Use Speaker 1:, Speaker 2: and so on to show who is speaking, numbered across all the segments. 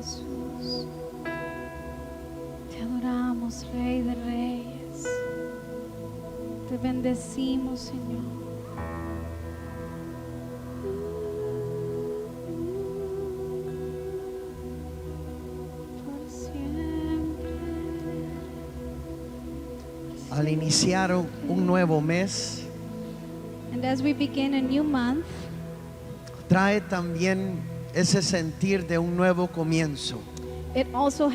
Speaker 1: Jesús. Te adoramos, Rey de Reyes. Te bendecimos, Señor.
Speaker 2: Al iniciar un nuevo mes,
Speaker 1: And as we begin a new month,
Speaker 2: trae también ese sentir de un nuevo comienzo,
Speaker 1: it also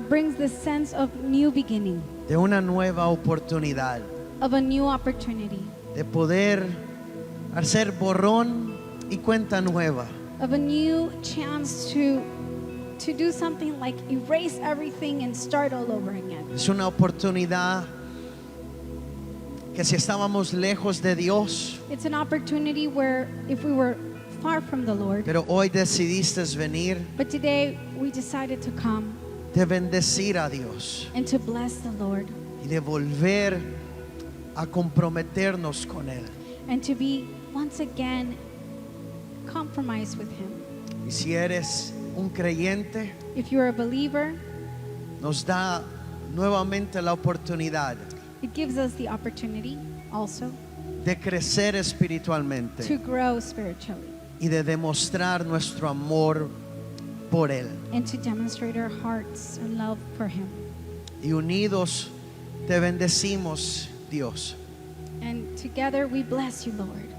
Speaker 1: brings the sense of new beginning,
Speaker 2: de una nueva oportunidad,
Speaker 1: of a new opportunity,
Speaker 2: de poder hacer borrón y cuenta nueva.
Speaker 1: of a new chance to do something like erase everything and start all over again.
Speaker 2: Es una oportunidad que si estábamos lejos de Dios,
Speaker 1: It's an opportunity where if we were far from the Lord,
Speaker 2: pero hoy decidiste venir,
Speaker 1: but today we decided to come
Speaker 2: de bendecir a Dios
Speaker 1: and to bless the Lord
Speaker 2: y de volver a comprometernos con Él.
Speaker 1: and to be once again compromised with Him.
Speaker 2: Y si eres un creyente,
Speaker 1: If you're a believer,
Speaker 2: nos da nuevamente la oportunidad
Speaker 1: it gives us the opportunity also
Speaker 2: de crecer
Speaker 1: to
Speaker 2: espiritualmente
Speaker 1: grow spiritually
Speaker 2: y de demostrar nuestro amor por Él.
Speaker 1: and to demonstrate our hearts and love for Him.
Speaker 2: Y unidos te bendecimos, Dios.
Speaker 1: And together we bless you, Lord.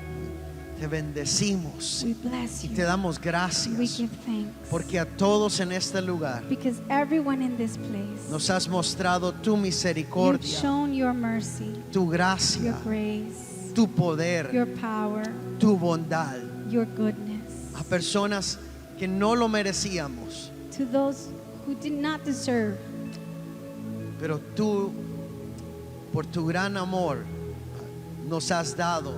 Speaker 2: Te bendecimos
Speaker 1: We bless
Speaker 2: y
Speaker 1: you.
Speaker 2: te damos
Speaker 1: We
Speaker 2: gracias
Speaker 1: give thanks.
Speaker 2: porque a todos en este lugar
Speaker 1: Because everyone in this place,
Speaker 2: nos has mostrado tu
Speaker 1: you've
Speaker 2: misericordia,
Speaker 1: shown your mercy,
Speaker 2: tu
Speaker 1: your
Speaker 2: gracia,
Speaker 1: grace,
Speaker 2: tu poder,
Speaker 1: your power,
Speaker 2: tu bondad
Speaker 1: your goodness
Speaker 2: a personas que no lo merecíamos,
Speaker 1: to those who did not deserve.
Speaker 2: pero tú, por tu gran amor, nos has dado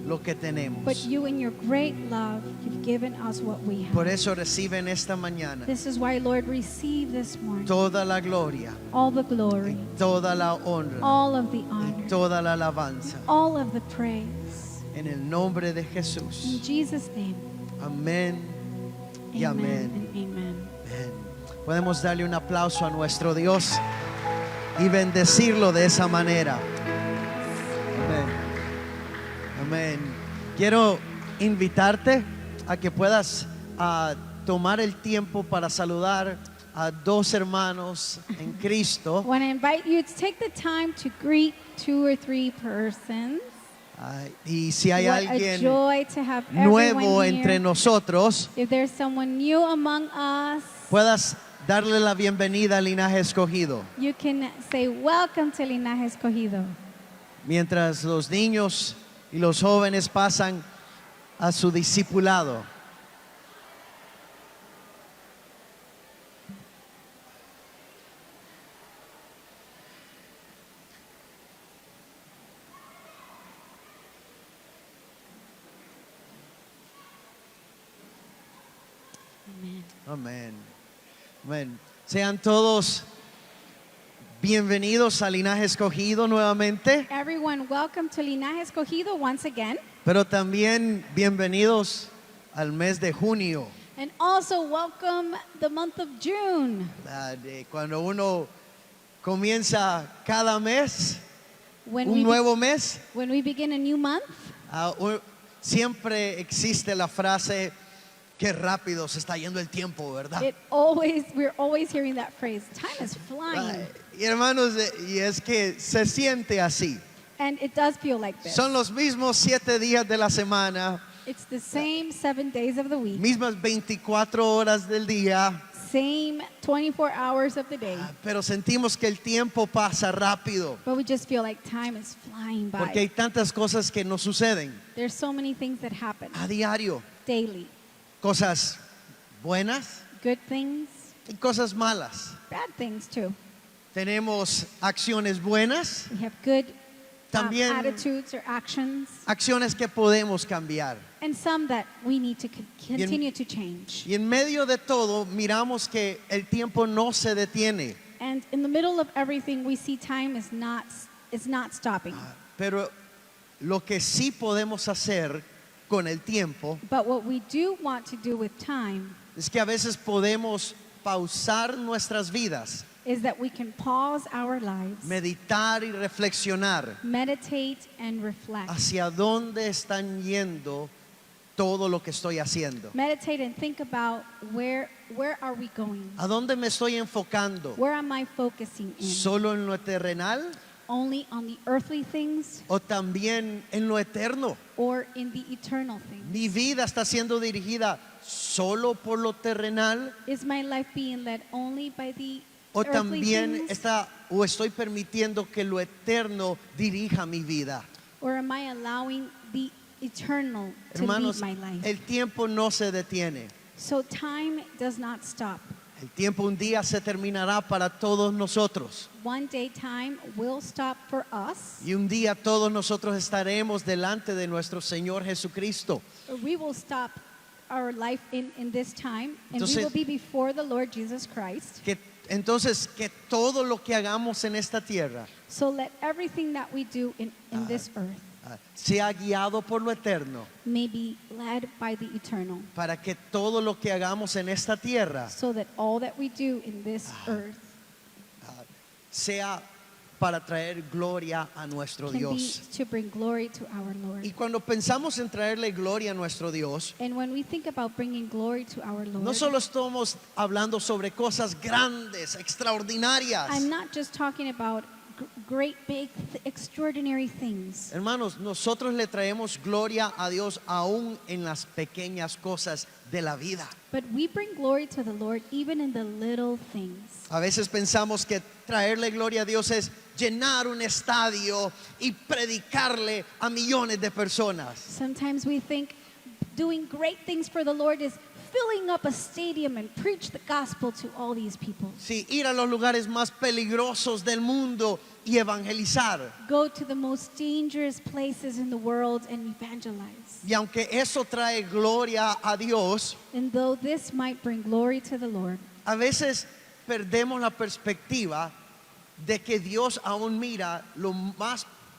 Speaker 2: lo que
Speaker 1: But
Speaker 2: tenemos.
Speaker 1: you, in your great love, you've given us what we
Speaker 2: Por
Speaker 1: have.
Speaker 2: eso reciben esta mañana
Speaker 1: This is why, Lord, receive this morning
Speaker 2: toda la gloria,
Speaker 1: all the glory,
Speaker 2: toda la honra,
Speaker 1: all of the
Speaker 2: y
Speaker 1: honor,
Speaker 2: toda la alabanza.
Speaker 1: all of the praise.
Speaker 2: En el nombre de
Speaker 1: In
Speaker 2: Jesús.
Speaker 1: Jesus' name,
Speaker 2: Amén y amén.
Speaker 1: and amen.
Speaker 2: Amén. Podemos darle un aplauso a nuestro Dios y bendecirlo de esa manera. Amén. Amén. Quiero invitarte a que puedas tomar el tiempo para saludar a dos hermanos en Cristo.
Speaker 1: I want to invite you to take the time to greet 2 or 3 persons.
Speaker 2: Y si hay
Speaker 1: What a
Speaker 2: alguien
Speaker 1: joy to have
Speaker 2: nuevo
Speaker 1: everyone
Speaker 2: entre
Speaker 1: here.
Speaker 2: nosotros,
Speaker 1: If there's someone new among us,
Speaker 2: puedas darle la bienvenida al linaje escogido.
Speaker 1: you can say, welcome to Linaje Escogido.
Speaker 2: Mientras los niños y los jóvenes pasan a su discipulado.
Speaker 1: Amen.
Speaker 2: Amén. Amén. Sean todos bienvenidos al linaje escogido nuevamente,
Speaker 1: Everyone, welcome to Linaje Escogido once again.
Speaker 2: pero también bienvenidos al mes de junio.
Speaker 1: And also welcome the month of June.
Speaker 2: Cuando uno comienza cada mes,
Speaker 1: When
Speaker 2: un
Speaker 1: we,
Speaker 2: nuevo mes,
Speaker 1: when we begin a new month,
Speaker 2: siempre existe la frase, qué rápido se está yendo el tiempo, ¿verdad?
Speaker 1: we're always hearing that phrase, time is flying.
Speaker 2: Y hermanos, y es que se siente así.
Speaker 1: And it does feel like this.
Speaker 2: Son los mismos 7 días de la semana,
Speaker 1: It's the same 7 days of the week,
Speaker 2: mismas 24 horas del día,
Speaker 1: same 24 hours of the day.
Speaker 2: pero sentimos que el tiempo pasa rápido,
Speaker 1: But we just feel like time is flying
Speaker 2: porque hay
Speaker 1: by.
Speaker 2: tantas cosas que nos suceden
Speaker 1: There's so many things that happen
Speaker 2: a diario.
Speaker 1: daily.
Speaker 2: Cosas buenas
Speaker 1: Good things,
Speaker 2: y cosas malas.
Speaker 1: bad things too.
Speaker 2: Tenemos acciones buenas,
Speaker 1: We have good
Speaker 2: también
Speaker 1: attitudes or actions,
Speaker 2: acciones que podemos cambiar.
Speaker 1: and some that we need to continue to change.
Speaker 2: Y en medio de todo miramos que el tiempo no se detiene,
Speaker 1: And in the middle of everything, we see time is not stopping.
Speaker 2: pero lo que sí podemos hacer con el tiempo
Speaker 1: But what we do want to do with time
Speaker 2: es que a veces podemos pausar nuestras vidas,
Speaker 1: is that we can pause our lives,
Speaker 2: meditar y reflexionar
Speaker 1: meditate and reflect.
Speaker 2: hacia dónde están yendo todo lo que estoy haciendo.
Speaker 1: Meditate and think about where are we going?
Speaker 2: ¿A dónde me estoy enfocando?
Speaker 1: Where am I focusing in?
Speaker 2: ¿Solo en lo terrenal
Speaker 1: Only on the earthly things
Speaker 2: o también en lo eterno?
Speaker 1: or in the eternal things?
Speaker 2: ¿Mi vida está siendo dirigida solo por lo terrenal
Speaker 1: Is my life being led only by the
Speaker 2: o
Speaker 1: earthly
Speaker 2: también
Speaker 1: things?
Speaker 2: estoy permitiendo que lo eterno dirija mi vida?
Speaker 1: Or am I allowing the eternal to
Speaker 2: Hermanos,
Speaker 1: lead my life?
Speaker 2: el tiempo no se detiene.
Speaker 1: So time does not stop.
Speaker 2: El tiempo un día se terminará para todos nosotros.
Speaker 1: One day time will stop for us.
Speaker 2: Y un día todos nosotros estaremos delante de nuestro Señor Jesucristo.
Speaker 1: Or we will stop our life in this time, and
Speaker 2: Entonces-
Speaker 1: we will be before the Lord Jesus Christ.
Speaker 2: Entonces, que todo lo que hagamos en esta tierra
Speaker 1: So let everything that we do in this earth
Speaker 2: sea guiado por lo eterno,
Speaker 1: may be led by the eternal,
Speaker 2: para que todo lo que hagamos en esta tierra
Speaker 1: so that all that we do in this earth
Speaker 2: sea para traer gloria a nuestro
Speaker 1: can be
Speaker 2: Dios.
Speaker 1: to bring glory to our Lord.
Speaker 2: Y cuando pensamos en traerle gloria a nuestro Dios,
Speaker 1: And when we think about bringing glory to our Lord,
Speaker 2: no solo estamos hablando sobre cosas grandes, extraordinarias.
Speaker 1: I'm not just talking about great, big, extraordinary things.
Speaker 2: Hermanos, nosotros le traemos gloria a Dios aún en las pequeñas cosas de la vida.
Speaker 1: But we bring glory to the Lord even in the little things.
Speaker 2: A veces pensamos que traerle gloria a Dios es llenar un estadio y predicarle a millones de personas.
Speaker 1: Sometimes we think doing great things for the Lord is filling up a stadium and preach the gospel to all these people.
Speaker 2: Sí, ir a los lugares más peligrosos del mundo y evangelizar.
Speaker 1: Go to the most dangerous places in the world and evangelize.
Speaker 2: Y aunque eso trae gloria a Dios,
Speaker 1: And though this might bring glory to the Lord,
Speaker 2: a veces perdemos la perspectiva de que Dios aún mira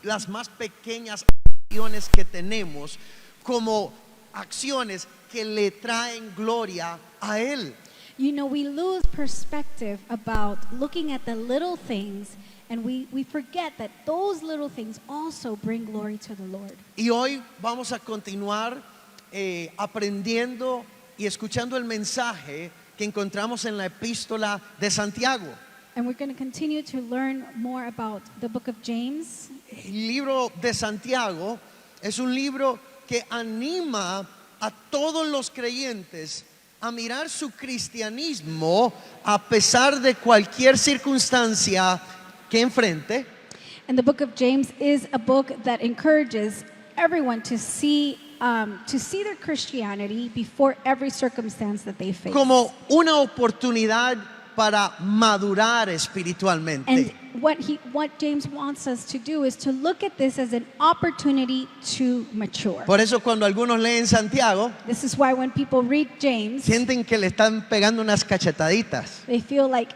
Speaker 2: las más pequeñas acciones que tenemos como acciones que le traen gloria a Él.
Speaker 1: you know, we lose perspective about looking at the little things, and we forget that those little things also bring glory to the Lord.
Speaker 2: Y hoy vamos a continuar aprendiendo y escuchando el mensaje que encontramos en la epístola de Santiago.
Speaker 1: And we're going to continue to learn more about the book of James.
Speaker 2: El libro de Santiago es un libro que anima a todos los creyentes a mirar su cristianismo a pesar de cualquier circunstancia que enfrente,
Speaker 1: And the book of James is a book that encourages everyone to see their Christianity before every circumstance that they face.
Speaker 2: como una oportunidad para madurar espiritualmente.
Speaker 1: And what James wants us to do is to look at this as an opportunity to mature.
Speaker 2: Por eso cuando algunos leen Santiago,
Speaker 1: This is why when people read James,
Speaker 2: sienten que le están pegando unas cachetaditas.
Speaker 1: they feel like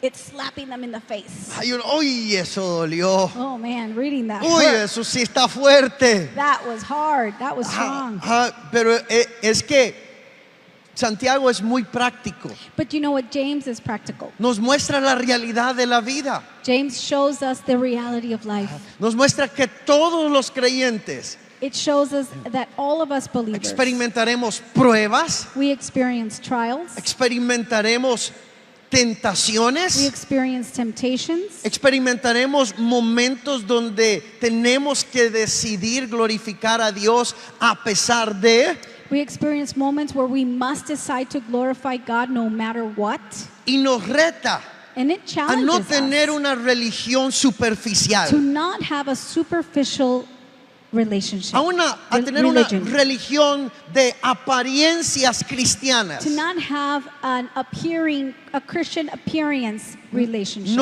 Speaker 1: it's slapping them in the face.
Speaker 2: Ay, uy, eso dolió.
Speaker 1: Oh man, reading that
Speaker 2: Uy,
Speaker 1: hurt.
Speaker 2: eso sí está fuerte.
Speaker 1: That was hard. That was strong.
Speaker 2: Pero es que Santiago es muy práctico.
Speaker 1: But you know what? James is practical.
Speaker 2: Nos muestra la realidad de la vida.
Speaker 1: James shows us the reality of life.
Speaker 2: Nos muestra que todos los creyentes
Speaker 1: It shows us that all of us believers,
Speaker 2: experimentaremos pruebas,
Speaker 1: we experience trials,
Speaker 2: experimentaremos
Speaker 1: we
Speaker 2: tentaciones,
Speaker 1: experience temptations,
Speaker 2: experimentaremos momentos donde tenemos que decidir glorificar a Dios a pesar de,
Speaker 1: we experience moments where we must decide to glorify God no matter what.
Speaker 2: y nos reta
Speaker 1: And it
Speaker 2: a
Speaker 1: challenges
Speaker 2: no tener
Speaker 1: us
Speaker 2: una religión
Speaker 1: to
Speaker 2: superficial,
Speaker 1: not have a superficial relationship,
Speaker 2: a tener una
Speaker 1: religion.
Speaker 2: religión de apariencias cristianas.
Speaker 1: To not have a Christian appearance relationship.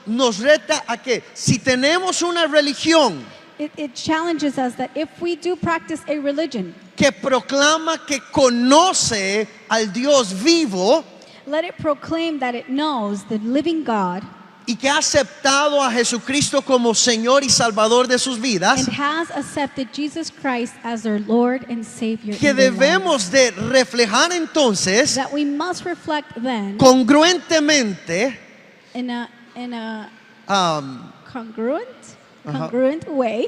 Speaker 2: Nos reta a que si tenemos una religión
Speaker 1: It challenges us that if we do practice a religion,
Speaker 2: que proclama que conoce al Dios vivo
Speaker 1: let it proclaim that it knows the living God
Speaker 2: y que ha aceptado a Jesucristo como Señor y Salvador de sus vidas,
Speaker 1: and has accepted Jesus Christ as their Lord and Savior,
Speaker 2: que
Speaker 1: in their lives,
Speaker 2: debemos de reflejar entonces
Speaker 1: that we must reflect then
Speaker 2: congruentemente
Speaker 1: in a
Speaker 2: um,
Speaker 1: congruent way,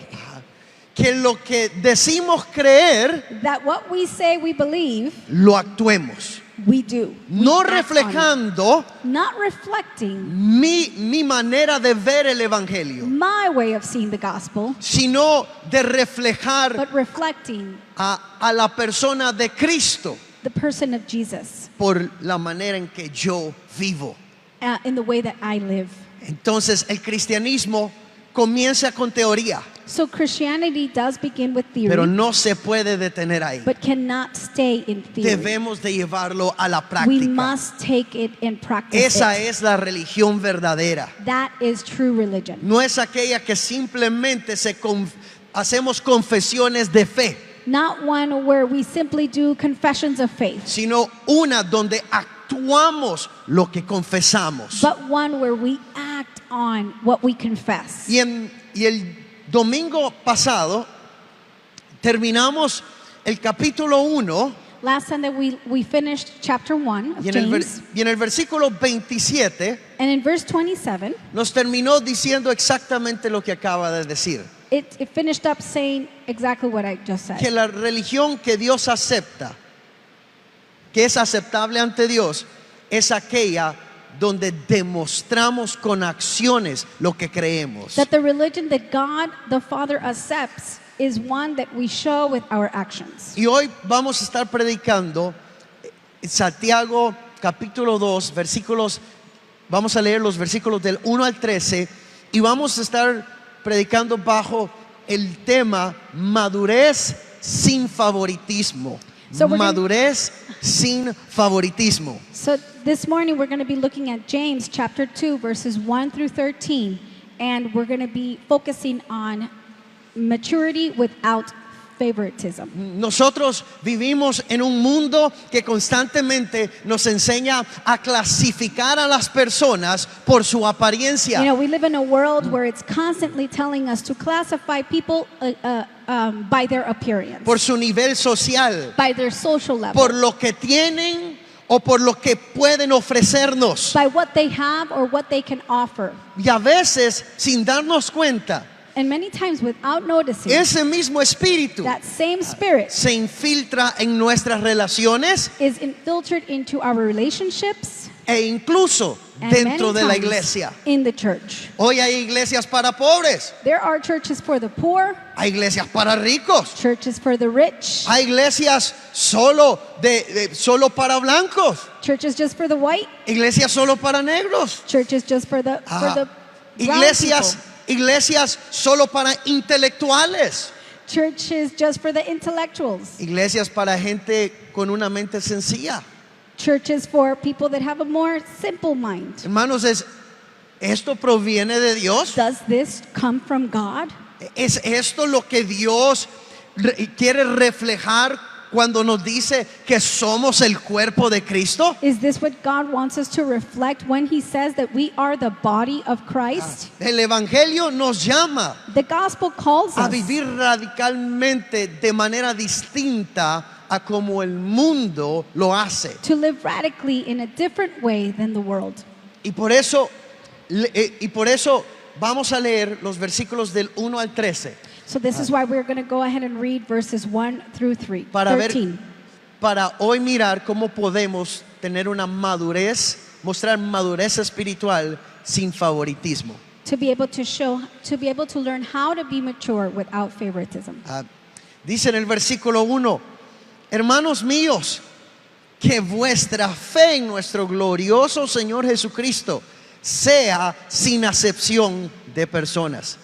Speaker 2: que lo que decimos creer
Speaker 1: that what we say we believe,
Speaker 2: lo actuemos,
Speaker 1: we do. We
Speaker 2: no
Speaker 1: act on it.
Speaker 2: reflejando
Speaker 1: Not reflecting
Speaker 2: mi manera de ver el Evangelio,
Speaker 1: my way of seeing the gospel,
Speaker 2: sino de reflejar
Speaker 1: but reflecting
Speaker 2: a la persona de Cristo
Speaker 1: the person of Jesus
Speaker 2: por la manera en que yo vivo.
Speaker 1: in the way that I live.
Speaker 2: Entonces el cristianismo comienza con teoría,
Speaker 1: So Christianity does begin with theory,
Speaker 2: pero no se puede detener ahí.
Speaker 1: but cannot stay in theory.
Speaker 2: Debemos de llevarlo a la
Speaker 1: We
Speaker 2: práctica.
Speaker 1: must take it and practice
Speaker 2: Esa
Speaker 1: it.
Speaker 2: es la religión verdadera.
Speaker 1: That is true religion.
Speaker 2: No es aquella que simplemente hacemos confesiones de fe,
Speaker 1: Not one where we simply do confessions of faith,
Speaker 2: sino una donde actuamos lo que confesamos.
Speaker 1: but one where we act on what we confess.
Speaker 2: Y el domingo pasado terminamos el capítulo 1
Speaker 1: Last Sunday we finished chapter 1 of
Speaker 2: y
Speaker 1: James,
Speaker 2: en el versículo 27
Speaker 1: and in verse 27,
Speaker 2: nos terminó diciendo exactamente lo que acaba de decir.
Speaker 1: it finished up saying exactly what I just
Speaker 2: Que
Speaker 1: said.
Speaker 2: la religión que Dios acepta, que es aceptable ante Dios, es aquella donde demostramos con acciones lo que creemos.
Speaker 1: That the religion that God the Father accepts is one that we show with our actions.
Speaker 2: Y hoy vamos a estar predicando Santiago capítulo 2, vamos a leer los versículos del 1 al 13 y vamos a estar predicando bajo el tema madurez sin favoritismo.
Speaker 1: So we're gonna-
Speaker 2: Madurez sin favoritismo.
Speaker 1: So this morning we're going to be looking at James chapter 2 verses 1 through 13, and we're going to be focusing on maturity without favoritism.
Speaker 2: Nosotros vivimos en un mundo que constantemente nos enseña a clasificar a las personas por su apariencia.
Speaker 1: You know, we live in a world where it's constantly telling us to classify people by their appearance,
Speaker 2: Por su nivel social,
Speaker 1: by their social level,
Speaker 2: por lo que tienen o por lo que pueden ofrecernos.
Speaker 1: by what they have or what they can offer.
Speaker 2: Y a veces, sin darnos cuenta,
Speaker 1: And many times without noticing,
Speaker 2: ese mismo espíritu
Speaker 1: that same spirit
Speaker 2: se infiltra en nuestras relaciones
Speaker 1: is infiltrated into our relationships
Speaker 2: e incluso
Speaker 1: and
Speaker 2: dentro
Speaker 1: many
Speaker 2: de la
Speaker 1: times
Speaker 2: iglesia.
Speaker 1: in the church.
Speaker 2: Hoy hay iglesias para pobres,
Speaker 1: There are churches for the poor,
Speaker 2: hay iglesias para ricos,
Speaker 1: churches for the rich,
Speaker 2: hay iglesias solo para blancos,
Speaker 1: churches just for the white,
Speaker 2: iglesias solo para negros,
Speaker 1: churches just for the brown
Speaker 2: iglesias
Speaker 1: people,
Speaker 2: iglesias solo para intelectuales,
Speaker 1: churches just for the intellectuals,
Speaker 2: iglesias para gente con una mente sencilla.
Speaker 1: churches for people that have a more simple mind.
Speaker 2: Hermanos, ¿esto proviene de Dios?
Speaker 1: Does this come from God?
Speaker 2: ¿Es esto lo que Dios quiere reflejar cuando nos dice que somos el cuerpo de Cristo?
Speaker 1: Is this what God wants us to reflect when He says that we are the body of Christ?
Speaker 2: El Evangelio nos llama
Speaker 1: The gospel calls
Speaker 2: a
Speaker 1: us
Speaker 2: vivir radicalmente de manera distinta a como el mundo lo hace.
Speaker 1: to live radically in a different way than the world.
Speaker 2: Y por eso vamos a leer los versículos del 1 al 13
Speaker 1: So this is why we're going to go ahead and read verses 1 through 13.
Speaker 2: para hoy mirar cómo podemos tener una madurez, mostrar madurez espiritual sin favoritismo.
Speaker 1: To be able to learn how to be mature without favoritism.
Speaker 2: Dice en el versículo 1, hermanos míos, que vuestra fe en nuestro glorioso Señor Jesucristo sea sin acepción de personas.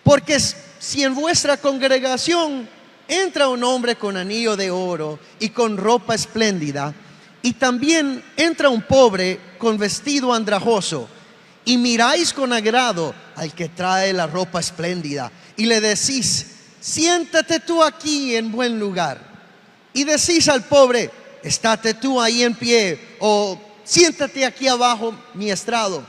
Speaker 2: Porque si en vuestra congregación entra un hombre con anillo de oro y con ropa espléndida, y también entra un pobre con vestido andrajoso, y miráis con agrado al que trae la ropa espléndida, y le decís, siéntate tú aquí en buen lugar, y decís al pobre, estate tú ahí en pie, o siéntate aquí abajo mi estrado.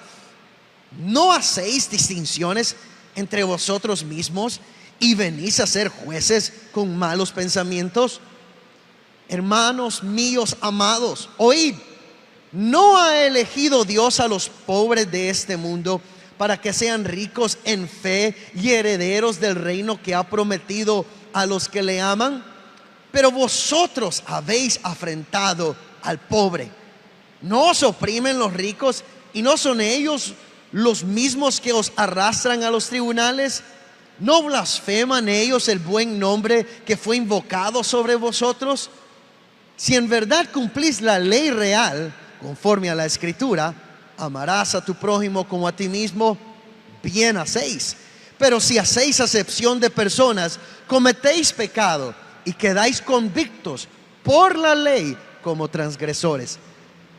Speaker 2: ¿No hacéis distinciones entre vosotros mismos y venís a ser jueces con malos pensamientos? Hermanos míos amados, oíd, ¿no ha elegido Dios a los pobres de este mundo para que sean ricos en fe y herederos del reino que ha prometido a los que le aman? Pero vosotros habéis afrentado al pobre. ¿No os oprimen los ricos y no son ellos los mismos que os arrastran a los tribunales? ¿No blasfeman ellos el buen nombre que fue invocado sobre vosotros? Si en verdad cumplís la ley real, conforme a la Escritura, amarás a tu prójimo como a ti mismo, bien hacéis. Pero si hacéis acepción de personas, cometéis pecado y quedáis convictos por la ley como transgresores.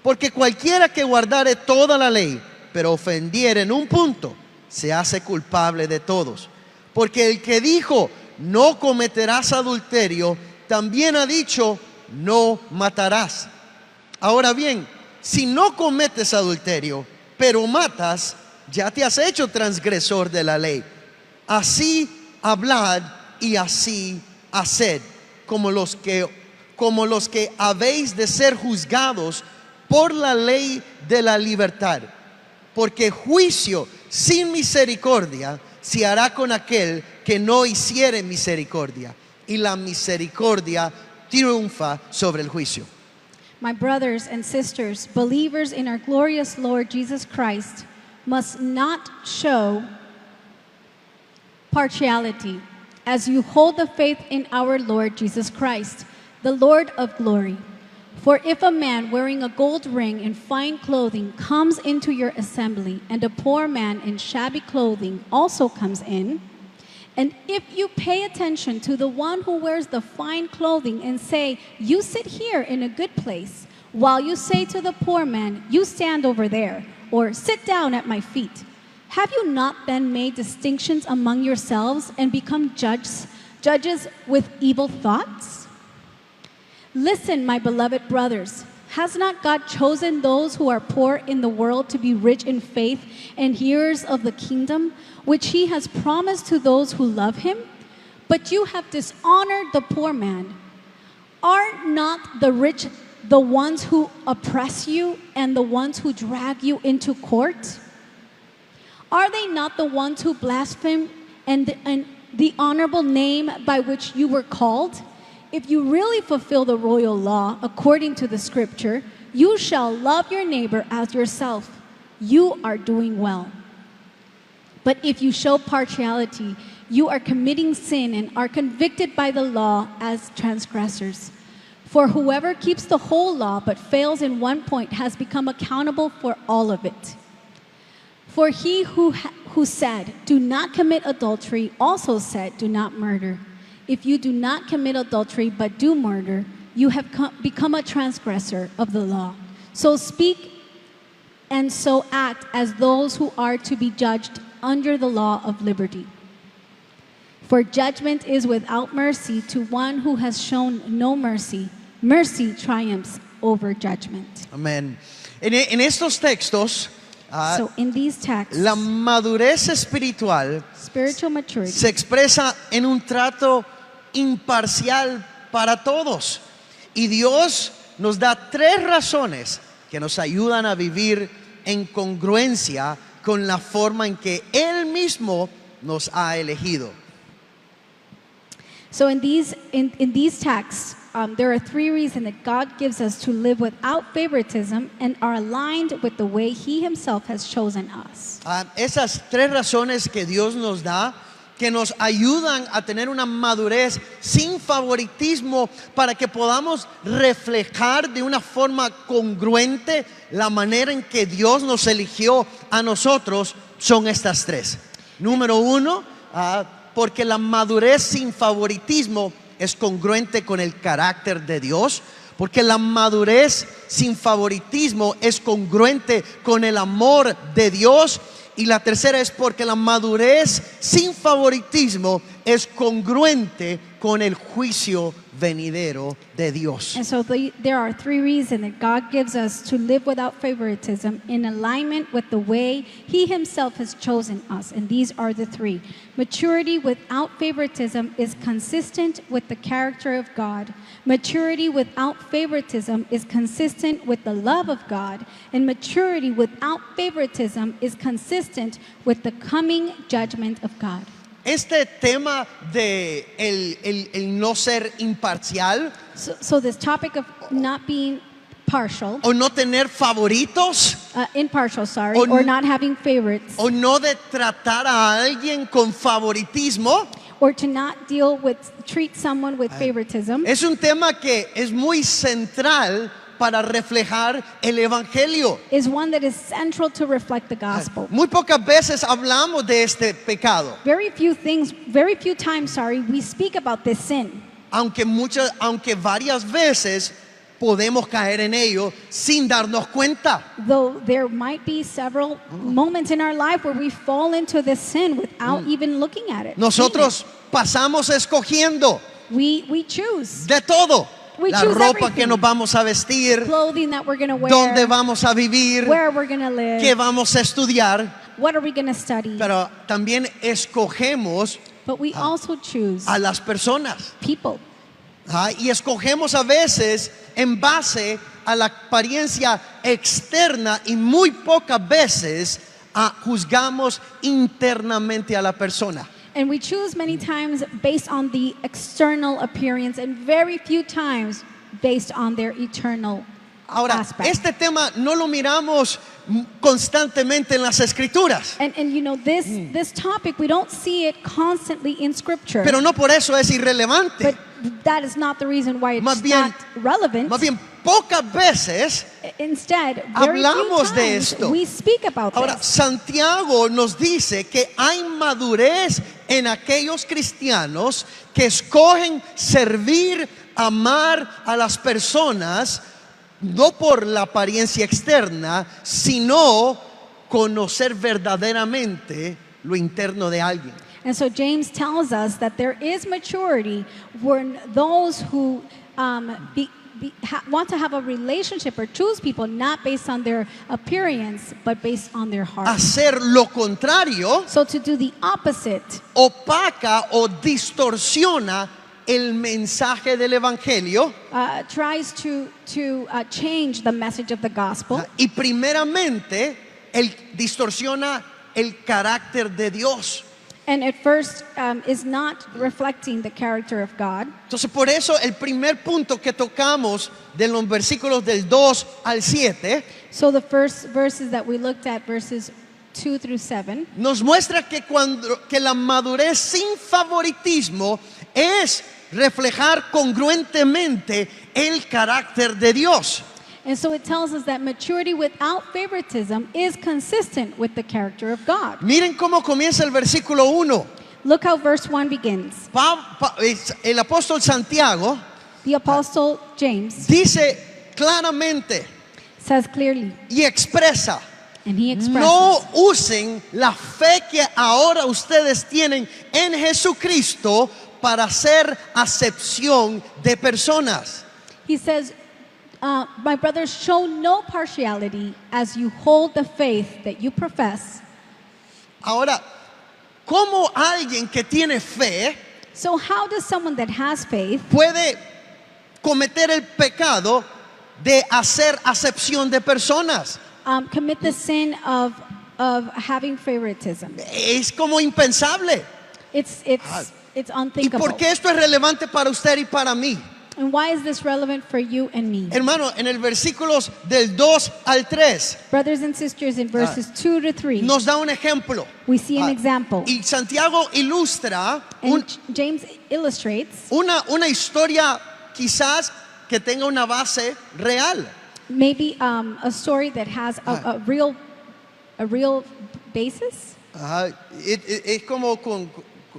Speaker 2: Porque cualquiera que guardare toda la ley, pero ofendiere en un punto, se hace culpable de todos. Porque el que dijo, no cometerás adulterio, también ha dicho, no matarás. Ahora bien, si no cometes adulterio, pero matas, ya te has hecho transgresor de la ley. Así hablad y así haced, como los que habéis de ser juzgados por la ley de la libertad. Porque juicio sin misericordia se hará con aquel que no hiciere misericordia, y la misericordia triunfa sobre el juicio.
Speaker 1: My brothers and sisters, believers in our glorious Lord Jesus Christ, must not show partiality as you hold the faith in our Lord Jesus Christ, the Lord of glory. For if a man wearing a gold ring and fine clothing comes into your assembly, and a poor man in shabby clothing also comes in, and if you pay attention to the one who wears the fine clothing and say, you sit here in a good place, while you say to the poor man, you stand over there, or sit down at my feet, have you not then made distinctions among yourselves and become judges with evil thoughts? Listen, my beloved brothers, has not God chosen those who are poor in the world to be rich in faith and hearers of the kingdom, which he has promised to those who love him? But you have dishonored the poor man. Are not the rich the ones who oppress you and the ones who drag you into court? Are they not the ones who blaspheme and the honorable name by which you were called? If you really fulfill the royal law according to the scripture, you shall love your neighbor as yourself. You are doing well. But if you show partiality, you are committing sin and are convicted by the law as transgressors. For whoever keeps the whole law but fails in one point has become accountable for all of it. For he who said, do not commit adultery, also said, do not murder. If you do not commit adultery but do murder, you have become a transgressor of the law. So speak and so act as those who are to be judged under the law of liberty. For judgment is without mercy to one who has shown no mercy. Mercy triumphs over judgment.
Speaker 2: Amén. En estos textos,
Speaker 1: So in these texts,
Speaker 2: la madurez espiritual
Speaker 1: spiritual maturity
Speaker 2: se expresa en un trato imparcial para todos. Y Dios nos da 3 razones que nos ayudan a vivir en congruencia con la forma en que Él mismo nos ha elegido.
Speaker 1: So in these texts, there are 3 reasons that God gives us to live without favoritism and are aligned with the way He Himself has chosen us.
Speaker 2: Esas 3 razones que Dios nos da, que nos ayudan a tener una madurez sin favoritismo para que podamos reflejar de una forma congruente la manera en que Dios nos eligió a nosotros, son estas 3. Número 1, porque la madurez sin favoritismo es congruente con el carácter de Dios. Porque la madurez sin favoritismo es congruente con el amor de Dios. Y la tercera es porque la madurez sin favoritismo es congruente con el juicio venidero de Dios.
Speaker 1: And so there are three reasons that God gives us to live without favoritism in alignment with the way He Himself has chosen us. And these are the three. Maturity without favoritism is consistent with the character of God. Maturity without favoritism is consistent with the love of God. And maturity without favoritism is consistent with the coming judgment of God.
Speaker 2: Este tema de el no ser imparcial
Speaker 1: So this topic of not being partial,
Speaker 2: o no tener favoritos
Speaker 1: impartial, sorry,
Speaker 2: O
Speaker 1: or
Speaker 2: n-
Speaker 1: not having favorites,
Speaker 2: o no de tratar a alguien con favoritismo
Speaker 1: or to not treat someone with favoritism,
Speaker 2: es un tema que es muy central para reflejar el evangelio.
Speaker 1: is one that is central to reflect the gospel.
Speaker 2: Muy pocas veces hablamos de este pecado,
Speaker 1: Very few times, we speak about this sin.
Speaker 2: aunque varias veces podemos caer en ello sin darnos cuenta.
Speaker 1: Though there might be several moments in our life where we fall into this sin without even looking at it.
Speaker 2: Nosotros pasamos escogiendo
Speaker 1: We choose
Speaker 2: de todo.
Speaker 1: We
Speaker 2: La
Speaker 1: choose
Speaker 2: ropa que
Speaker 1: everything.
Speaker 2: nos vamos a vestir,
Speaker 1: clothing that we're going to wear,
Speaker 2: dónde vamos a vivir,
Speaker 1: where we're going to live,
Speaker 2: qué vamos a estudiar,
Speaker 1: what are we going to study.
Speaker 2: pero también escogemos
Speaker 1: But we also choose
Speaker 2: a las personas.
Speaker 1: people.
Speaker 2: Y escogemos a veces en base a la apariencia externa y muy pocas veces juzgamos internamente a la persona.
Speaker 1: And we choose many times based on the external appearance and very few times based on their eternal
Speaker 2: Ahora,
Speaker 1: aspect.
Speaker 2: este tema no lo miramos constantemente en las escrituras,
Speaker 1: And you know, this topic, we don't see it constantly in Scripture.
Speaker 2: pero no por eso es irrelevante.
Speaker 1: But that is not the reason why it's
Speaker 2: Más bien-
Speaker 1: not relevant.
Speaker 2: Más bien, pocas veces.
Speaker 1: Instead, very few
Speaker 2: Hablamos de
Speaker 1: times
Speaker 2: esto.
Speaker 1: we speak about
Speaker 2: Ahora,
Speaker 1: this.
Speaker 2: Santiago nos dice que hay madurez en aquellos cristianos que escogen servir, amar a las personas, no por la apariencia externa, sino conocer verdaderamente lo interno de alguien.
Speaker 1: And so James tells us that there is maturity when those who want to have a relationship or choose people not based on their appearance but based on their heart.
Speaker 2: Hacer lo contrario
Speaker 1: So to do the opposite
Speaker 2: opaca o distorsiona el mensaje del evangelio
Speaker 1: tries to change the message of the gospel.
Speaker 2: y primeramente distorsiona el carácter de Dios.
Speaker 1: And at first is not reflecting the character of God.
Speaker 2: Entonces por eso el primer punto que tocamos de los versículos del 2 al 7
Speaker 1: So the first verses that we looked at, verses 2 through 7,
Speaker 2: nos muestra que la madurez sin favoritismo es reflejar congruentemente el carácter de Dios.
Speaker 1: and so it tells us that maturity without favoritism is consistent with the character of God.
Speaker 2: Miren cómo comienza el versículo 1.
Speaker 1: Look how verse 1 begins.
Speaker 2: El apóstol Santiago
Speaker 1: The apostle James
Speaker 2: dice claramente
Speaker 1: says clearly,
Speaker 2: y expresa:
Speaker 1: and he expresses,
Speaker 2: no usen la fe que ahora ustedes tienen en Jesucristo para hacer acepción de personas.
Speaker 1: he says, my brothers, show no partiality as you hold the faith that you profess.
Speaker 2: Ahora, ¿cómo alguien que tiene fe
Speaker 1: So how does someone that has faith
Speaker 2: puede cometer el pecado de hacer acepción de personas?
Speaker 1: commit the sin of having favoritism?
Speaker 2: Es como impensable.
Speaker 1: It's
Speaker 2: ¿Y
Speaker 1: unthinkable.
Speaker 2: por qué esto es relevante para usted y para mí?
Speaker 1: And why is this relevant for you and me?
Speaker 2: Hermano, en el versículos del 2 al 3
Speaker 1: Brothers and sisters, in verses 2 to 3,
Speaker 2: nos da un ejemplo.
Speaker 1: we see an example.
Speaker 2: Y Santiago ilustra
Speaker 1: And James illustrates
Speaker 2: una historia quizás que tenga una base real.
Speaker 1: maybe a story that has a real basis.
Speaker 2: Es como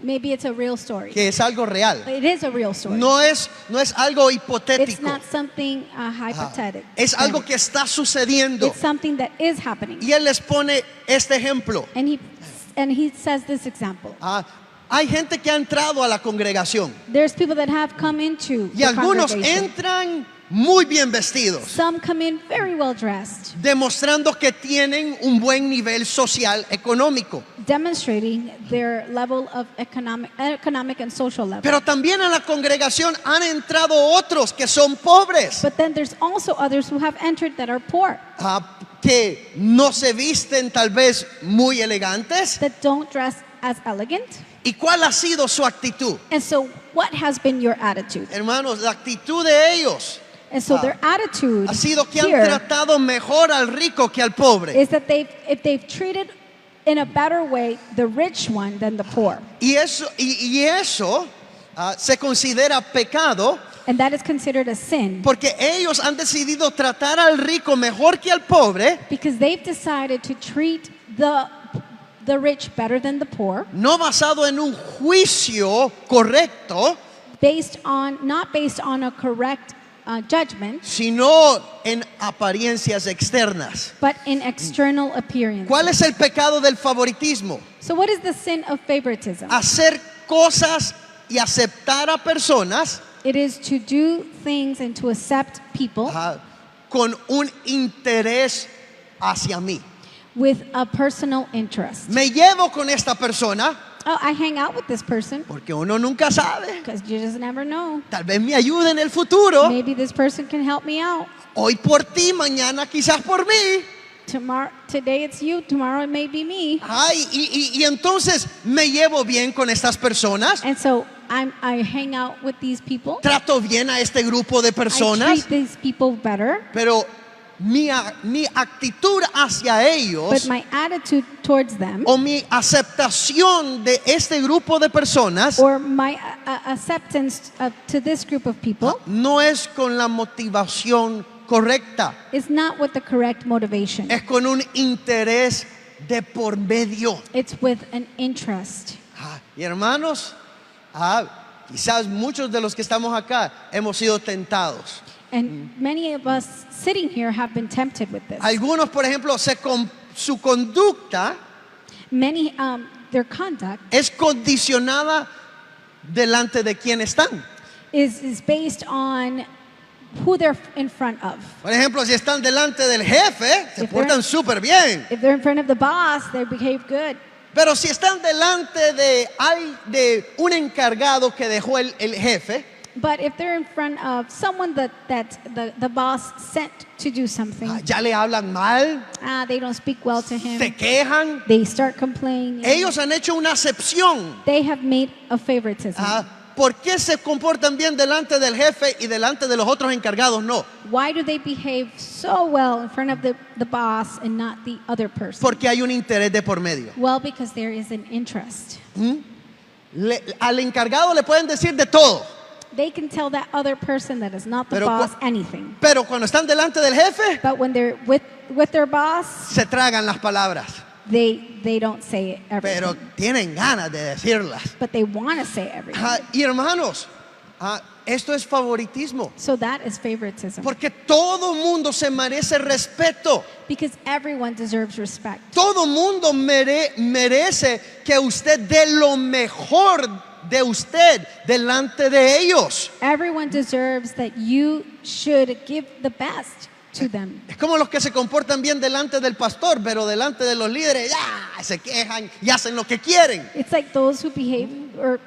Speaker 1: Maybe it's a real story.
Speaker 2: que es algo real.
Speaker 1: It is a real story.
Speaker 2: No es algo
Speaker 1: It's
Speaker 2: hipotético.
Speaker 1: not something hypothetical.
Speaker 2: Es algo que está sucediendo.
Speaker 1: It's something that is happening.
Speaker 2: Y él les pone este ejemplo.
Speaker 1: And he says this example.
Speaker 2: hay gente que ha entrado a la congregación
Speaker 1: There's people that have come into
Speaker 2: y
Speaker 1: the
Speaker 2: algunos
Speaker 1: congregation.
Speaker 2: entran muy bien vestidos,
Speaker 1: Some come in very well dressed,
Speaker 2: demostrando que tienen un buen nivel social económico.
Speaker 1: demonstrating their level of economic and social level.
Speaker 2: Pero también a la congregación han entrado otros que son pobres,
Speaker 1: But then there's also others who have entered that are poor,
Speaker 2: que no se visten tal vez muy elegantes.
Speaker 1: that don't dress as elegant.
Speaker 2: ¿Y cuál ha sido su actitud?
Speaker 1: And so what has been your attitude?
Speaker 2: Hermanos, la actitud de ellos
Speaker 1: And so their attitude
Speaker 2: ha sido que han
Speaker 1: here
Speaker 2: tratado mejor al rico que al pobre.
Speaker 1: is that if they've treated in a better way the rich one than the poor.
Speaker 2: Y eso se considera pecado
Speaker 1: And that is considered a sin
Speaker 2: porque ellos han decidido tratar al rico mejor que al pobre,
Speaker 1: because they've decided to treat the rich better than the poor,
Speaker 2: no basado en un juicio correcto,
Speaker 1: not based on a correct judgment,
Speaker 2: sino en apariencias externas.
Speaker 1: but in external appearance.
Speaker 2: ¿Cuál es el pecado del favoritismo?
Speaker 1: So what is the sin of favoritism?
Speaker 2: Hacer cosas y aceptar a personas
Speaker 1: It is to do things and to accept people
Speaker 2: con un interés hacia mí.
Speaker 1: with a personal interest.
Speaker 2: Me llevo con esta persona
Speaker 1: Oh, I hang out with this person
Speaker 2: porque uno nunca sabe.
Speaker 1: because you just never know.
Speaker 2: Tal vez me ayude en el futuro.
Speaker 1: Maybe this person can help me out.
Speaker 2: Hoy por ti, mañana quizás por mí.
Speaker 1: Today it's you, tomorrow it may be me.
Speaker 2: Ay, y entonces me llevo bien con estas personas.
Speaker 1: And so I hang out with these people.
Speaker 2: Trato bien a este grupo de
Speaker 1: I
Speaker 2: personas.
Speaker 1: treat these people better.
Speaker 2: Pero mi actitud hacia ellos
Speaker 1: But my attitude towards them
Speaker 2: o mi aceptación de este grupo de personas
Speaker 1: or my acceptance to this group of people
Speaker 2: no es con la motivación correcta,
Speaker 1: is not with the correct motivation.
Speaker 2: es con un interés de por medio.
Speaker 1: It's with an interest.
Speaker 2: Y hermanos, quizás muchos de los que estamos acá hemos sido tentados.
Speaker 1: And many of us sitting here have been tempted with this.
Speaker 2: Algunos, por ejemplo, su conducta
Speaker 1: Many, their conduct
Speaker 2: es condicionada delante de quien están.
Speaker 1: is based on who they're in front of.
Speaker 2: Por ejemplo, si están delante del jefe, se
Speaker 1: If they're-
Speaker 2: portan súper bien.
Speaker 1: If they're in front of the boss, they behave good.
Speaker 2: Pero si están delante de un encargado que dejó el jefe,
Speaker 1: But if they're in front of someone that the boss sent to do something,
Speaker 2: ya le hablan mal,
Speaker 1: they don't speak well to him.
Speaker 2: se quejan.
Speaker 1: They start complaining.
Speaker 2: Ellos han hecho una acepción.
Speaker 1: They have made a favoritism.
Speaker 2: ¿Por qué se comportan bien delante del jefe y delante de los otros encargados no?
Speaker 1: Why do they behave so well in front of the boss and not the other person?
Speaker 2: Porque hay un interés de por medio.
Speaker 1: Well, because there is an interest.
Speaker 2: Al encargado le pueden decir de todo,
Speaker 1: They can tell that other person that is not the
Speaker 2: Pero
Speaker 1: boss anything.
Speaker 2: pero cuando están delante del jefe,
Speaker 1: But when they're with their boss,
Speaker 2: se tragan las palabras,
Speaker 1: they don't say everything.
Speaker 2: pero tienen ganas de decirlas.
Speaker 1: But they want to say everything.
Speaker 2: Y hermanos, esto es favoritismo,
Speaker 1: So that is favoritism.
Speaker 2: porque todo mundo se merece respeto.
Speaker 1: Because everyone deserves respect.
Speaker 2: Todo mundo merece que usted dé lo mejor de usted delante de ellos.
Speaker 1: Everyone deserves that you should give the best to them.
Speaker 2: Es como los que se comportan bien delante del pastor, pero delante de los líderes ya se quejan y hacen lo que quieren.
Speaker 1: It's like those who behave, or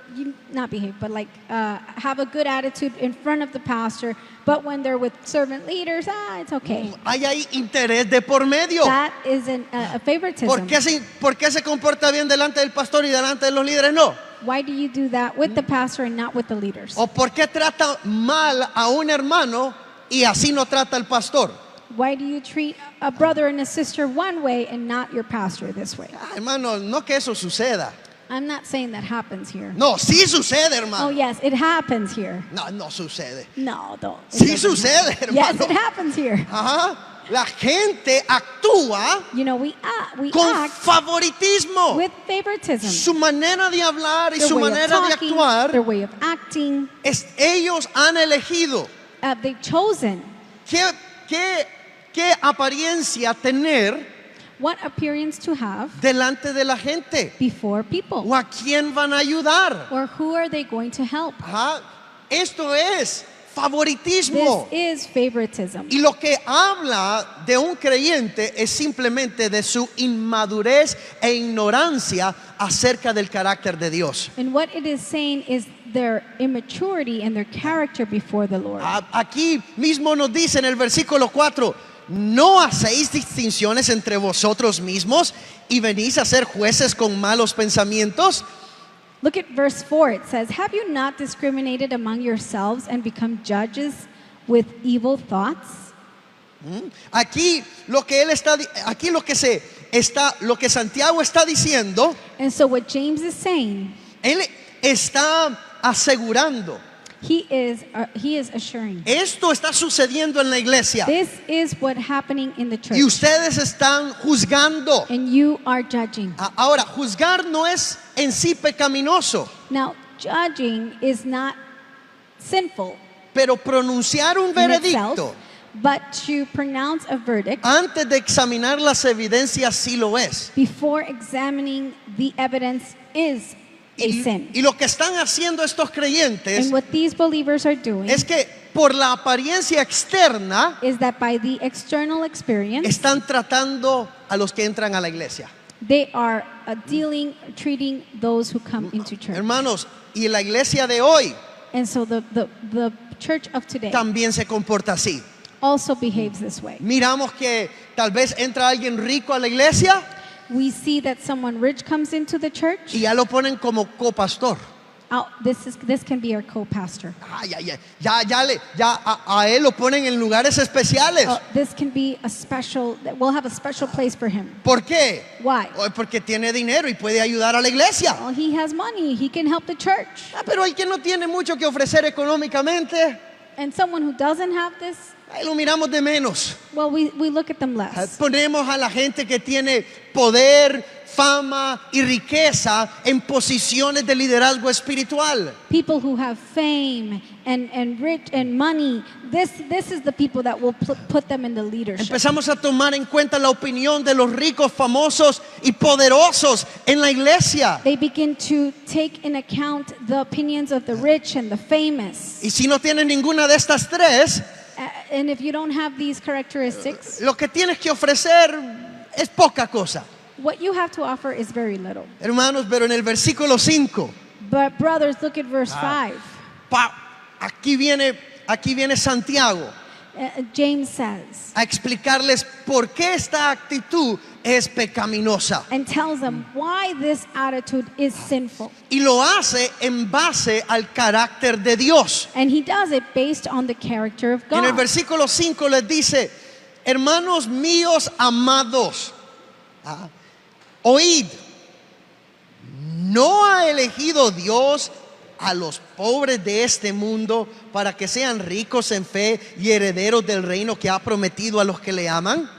Speaker 1: not behave, but like have a good attitude in front of the pastor, but when they're with servant leaders, it's okay.
Speaker 2: Hay interés de por medio.
Speaker 1: That is a favoritism.
Speaker 2: ¿Por qué se comporta bien delante del pastor y delante de los líderes no?
Speaker 1: Why do you do that with the pastor and not with the leaders?
Speaker 2: ¿O por qué trata mal a un hermano y así no trata al pastor?
Speaker 1: Why do you treat a brother and a sister one way and not your pastor this way?
Speaker 2: Hermano, no que eso suceda.
Speaker 1: I'm not saying that happens here.
Speaker 2: No, sí sucede,
Speaker 1: Oh
Speaker 2: hermano.
Speaker 1: yes, it happens here.
Speaker 2: No sucede.
Speaker 1: No, don't. It
Speaker 2: Sí
Speaker 1: doesn't
Speaker 2: sucede,
Speaker 1: happen. Yes,
Speaker 2: hermano.
Speaker 1: it happens here.
Speaker 2: La gente actúa
Speaker 1: You know, we
Speaker 2: con
Speaker 1: act
Speaker 2: favoritismo.
Speaker 1: with favoritism.
Speaker 2: Su manera de hablar y
Speaker 1: Their
Speaker 2: su
Speaker 1: way of
Speaker 2: manera de
Speaker 1: talking,
Speaker 2: actuar,
Speaker 1: their way of acting,
Speaker 2: ellos han elegido
Speaker 1: they've chosen
Speaker 2: qué apariencia tener
Speaker 1: what appearance to have
Speaker 2: delante de la gente?
Speaker 1: before people,
Speaker 2: ¿O a quién van a ayudar?
Speaker 1: or who are they going to help?
Speaker 2: Ajá. Esto es
Speaker 1: This
Speaker 2: favoritismo.
Speaker 1: is favoritism.
Speaker 2: Y lo que habla de un creyente es simplemente de su inmadurez e ignorancia acerca del carácter de Dios.
Speaker 1: And what it is saying is their immaturity and their character before the Lord.
Speaker 2: Aquí mismo nos dice en el versículo 4, ¿no hacéis distinciones entre vosotros mismos y venís a ser jueces con malos pensamientos?
Speaker 1: Look at verse 4. It says, "Have you not discriminated among yourselves and become judges with evil thoughts?"
Speaker 2: Aquí lo que él está, aquí lo que Santiago está diciendo,
Speaker 1: And so what James is saying,
Speaker 2: él está asegurando,
Speaker 1: he is assuring.
Speaker 2: esto está sucediendo en la iglesia
Speaker 1: This is what happening in the church.
Speaker 2: y ustedes están juzgando.
Speaker 1: And you are judging.
Speaker 2: Ahora, juzgar no es en sí pecaminoso,
Speaker 1: Now, judging is not sinful
Speaker 2: pero pronunciar un
Speaker 1: in
Speaker 2: veredicto
Speaker 1: itself, but to pronounce a verdict
Speaker 2: antes de examinar las evidencias sí lo es.
Speaker 1: before examining the evidence is a sin.
Speaker 2: Y lo que están haciendo estos creyentes
Speaker 1: And what these believers are doing
Speaker 2: es que por la apariencia externa
Speaker 1: is that by the external experience,
Speaker 2: están tratando a los que entran a la iglesia.
Speaker 1: they are treating those who come into church.
Speaker 2: Hermanos, y la iglesia de hoy
Speaker 1: And so the church of today
Speaker 2: también se comporta así.
Speaker 1: also behaves this way.
Speaker 2: Miramos que tal vez entra alguien rico a la iglesia
Speaker 1: We see that someone rich comes into the church.
Speaker 2: y ya lo ponen como copastor.
Speaker 1: This can be our co-pastor.
Speaker 2: A él lo ponen en lugares especiales.
Speaker 1: This can be we'll have a special place for him.
Speaker 2: ¿Por qué?
Speaker 1: Why?
Speaker 2: Porque tiene dinero y puede ayudar a la iglesia.
Speaker 1: Well, he has money. He can help the church.
Speaker 2: Pero el que no tiene mucho que ofrecer económicamente,
Speaker 1: And someone who doesn't have this,
Speaker 2: ahí lo miramos de menos.
Speaker 1: well, we look at them less.
Speaker 2: Ponemos a la gente que tiene poder, fama y riqueza en posiciones de liderazgo espiritual.
Speaker 1: People who have fame and rich and money, this is the people that will put them in the leadership.
Speaker 2: Empezamos a tomar en cuenta la opinión de los ricos, famosos y poderosos en la iglesia.
Speaker 1: They begin to take in account the opinions of the rich and the famous.
Speaker 2: Y si no tienes ninguna de estas tres,
Speaker 1: And if you don't have these characteristics,
Speaker 2: lo que tienes que ofrecer es poca cosa.
Speaker 1: what you have to offer is very little.
Speaker 2: Hermanos, pero en el versículo 5,
Speaker 1: But brothers, look at verse 5.
Speaker 2: aquí viene Santiago
Speaker 1: James says,
Speaker 2: a explicarles por qué esta actitud es pecaminosa.
Speaker 1: and tells them why this attitude is sinful.
Speaker 2: Y lo hace en base al carácter de Dios.
Speaker 1: And he does it based on the character of
Speaker 2: En el
Speaker 1: God.
Speaker 2: versículo 5 les dice, hermanos míos amados, oíd, ¿no ha elegido Dios a los pobres de este mundo para que sean ricos en fe y herederos del reino que ha prometido a los que le aman?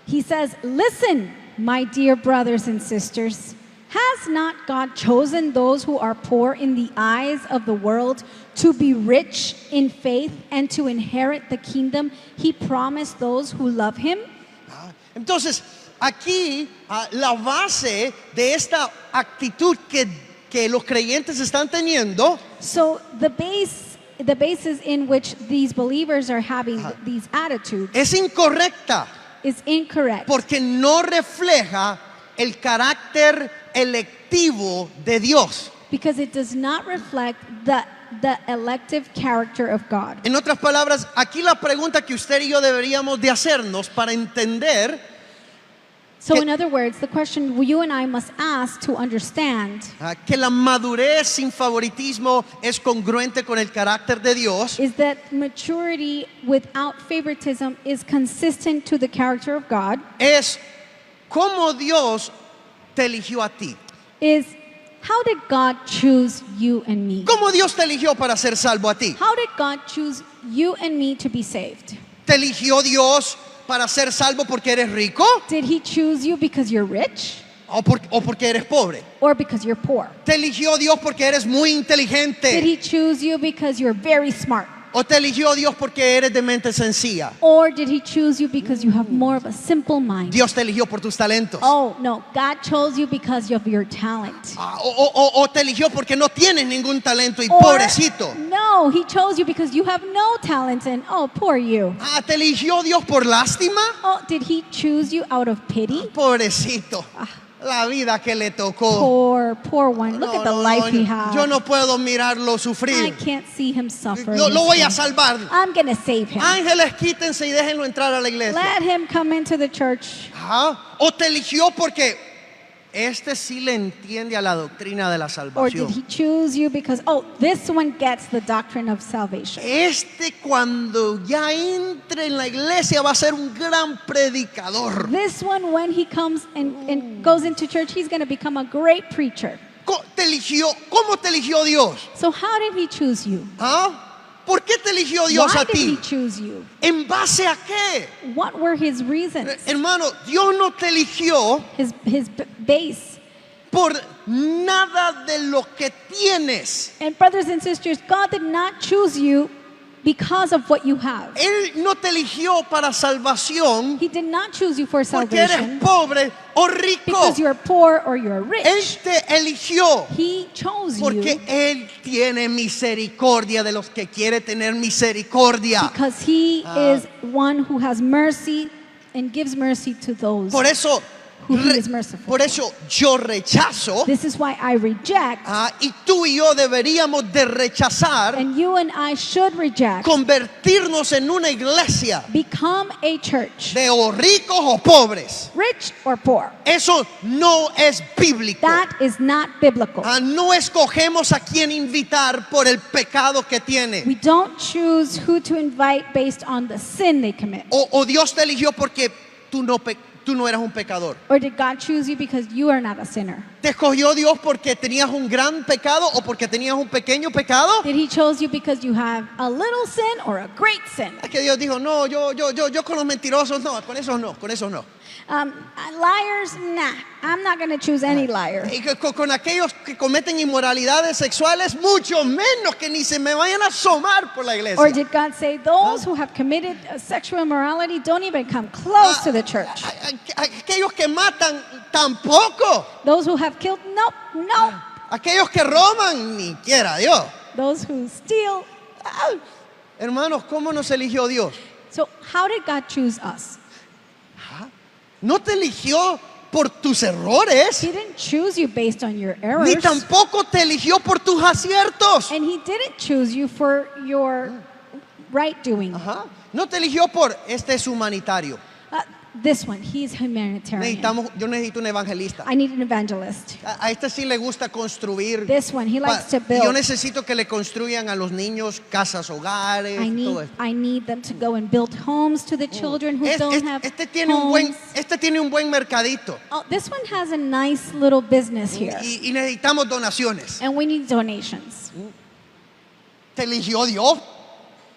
Speaker 1: He says, "Listen, my dear brothers and sisters, has not God chosen those who are poor in the eyes of the world to be rich in faith and to inherit the kingdom he promised those who love him?"
Speaker 2: Entonces, aquí la base de esta actitud que los creyentes están teniendo
Speaker 1: So the basis in which these believers are having these attitudes
Speaker 2: es incorrecta
Speaker 1: is incorrect
Speaker 2: porque no refleja el carácter electivo de Dios.
Speaker 1: because it does not reflect the elective character of God.
Speaker 2: En otras palabras, aquí la pregunta que usted y yo deberíamos de hacernos para entender
Speaker 1: So in other words, the question you and I must ask to understand
Speaker 2: que la madurez sin favoritismo es congruente con el carácter de Dios
Speaker 1: is that maturity without favoritism is consistent to the character of God,
Speaker 2: es cómo Dios te eligió a ti.
Speaker 1: is how did God choose you and me?
Speaker 2: ¿Cómo Dios te eligió para ser salvo a ti?
Speaker 1: How did God choose you and me to be saved?
Speaker 2: ¿Te eligió Dios para ser salvo porque eres rico
Speaker 1: Did he choose you because you're rich
Speaker 2: o porque eres pobre?
Speaker 1: or because you're poor?
Speaker 2: ¿Te eligió Dios porque eres muy
Speaker 1: Did
Speaker 2: inteligente
Speaker 1: he choose you because you're very smart
Speaker 2: ¿O te eligió Dios porque eres de mente sencilla?
Speaker 1: Or did he choose you because you have more of a simple mind?
Speaker 2: Dios te eligió por tus talentos.
Speaker 1: Oh, no. God chose you because of your talent.
Speaker 2: O te eligió porque no tienes ningún talento y
Speaker 1: Or,
Speaker 2: pobrecito.
Speaker 1: no, he chose you because you have no talent and oh, poor you.
Speaker 2: ¿Te eligió Dios por lástima?
Speaker 1: Oh, did he choose you out of pity?
Speaker 2: Pobrecito. La vida que le tocó.
Speaker 1: Poor one. Look at the life he had.
Speaker 2: Yo no puedo mirarlo
Speaker 1: I
Speaker 2: sufrir.
Speaker 1: can't see him suffer.
Speaker 2: Lo voy a salvar.
Speaker 1: I'm going to save him.
Speaker 2: Ángeles, quítense y déjenlo entrar a la iglesia.
Speaker 1: Let him come into the church.
Speaker 2: O te eligió porque este sí le entiende a la doctrina de la
Speaker 1: Or did
Speaker 2: salvación.
Speaker 1: he choose you because, oh, this one gets the doctrine of salvation.
Speaker 2: Este cuando ya entre en la iglesia va a ser un gran predicador.
Speaker 1: This one, when he comes and goes into church, he's going to become a great preacher.
Speaker 2: ¿Cómo te eligió Dios?
Speaker 1: So how did he choose you?
Speaker 2: ¿Por qué te eligió Dios
Speaker 1: Why
Speaker 2: a
Speaker 1: did he
Speaker 2: ti?
Speaker 1: choose you?
Speaker 2: ¿En base a qué?
Speaker 1: What were his reasons?
Speaker 2: Hermano, Dios no te eligió
Speaker 1: His base.
Speaker 2: por nada de lo que tienes.
Speaker 1: And brothers and sisters, God did not choose you because of what you have.
Speaker 2: Él no te eligió para salvación
Speaker 1: He did not choose you for
Speaker 2: porque eres
Speaker 1: salvation
Speaker 2: pobre o rico.
Speaker 1: because you're poor or you're
Speaker 2: Él
Speaker 1: rich.
Speaker 2: te eligió
Speaker 1: He chose
Speaker 2: porque
Speaker 1: you
Speaker 2: Él tiene misericordia de los que quiere tener misericordia.
Speaker 1: because he is one who has mercy and gives mercy to those.
Speaker 2: Por eso,
Speaker 1: who he is merciful.
Speaker 2: por eso yo rechazo,
Speaker 1: This is why I reject,
Speaker 2: y tú y yo deberíamos de rechazar
Speaker 1: and you and I should reject,
Speaker 2: convertirnos en una iglesia
Speaker 1: become a church,
Speaker 2: de o ricos o pobres.
Speaker 1: rich or poor.
Speaker 2: Eso no es bíblico.
Speaker 1: That is not biblical.
Speaker 2: No escogemos a quién invitar por el pecado que tiene.
Speaker 1: We don't choose who to invite based on the sin they commit.
Speaker 2: O Dios te eligió porque tú no eras un pecador.
Speaker 1: Or did God choose you because you are not a sinner?
Speaker 2: ¿Te escogió Dios porque tenías un gran pecado o porque tenías un pequeño pecado?
Speaker 1: Did he chose you because you have a little sin or a great sin?
Speaker 2: Es que Dios dijo, no, yo con los mentirosos no, con esos no.
Speaker 1: Liars, nah. I'm not going to choose any liar.
Speaker 2: Y con aquellos que cometen inmoralidades sexuales, mucho menos, que ni se me vayan a asomar por la iglesia.
Speaker 1: Or did God say those who have committed sexual immorality don't even come close to the church?
Speaker 2: Aquellos que matan, tampoco.
Speaker 1: Those who have killed, nope, nope.
Speaker 2: Aquellos que roban, ni quiera Dios.
Speaker 1: Those who steal.
Speaker 2: Hermanos, ¿cómo nos eligió Dios?
Speaker 1: So how did God choose us?
Speaker 2: No te eligió por tus errores,
Speaker 1: He didn't choose you based on your errors.
Speaker 2: ni tampoco te eligió por tus aciertos.
Speaker 1: And he didn't choose you for your right doing.
Speaker 2: No te eligió por este es humanitario.
Speaker 1: This one, he's humanitarian.
Speaker 2: Yo necesito un evangelista.
Speaker 1: I need an evangelist.
Speaker 2: A este sí le gusta construir.
Speaker 1: This one, he likes to
Speaker 2: Y yo
Speaker 1: build.
Speaker 2: necesito que le construyan a los niños casas, hogares, todo esto.
Speaker 1: I need them to go and build homes to the children who don't have
Speaker 2: Este tiene un
Speaker 1: homes.
Speaker 2: buen mercadito.
Speaker 1: Oh, this one has a nice little business here.
Speaker 2: Y necesitamos donaciones.
Speaker 1: And we need donations.
Speaker 2: ¿Te eligió Dios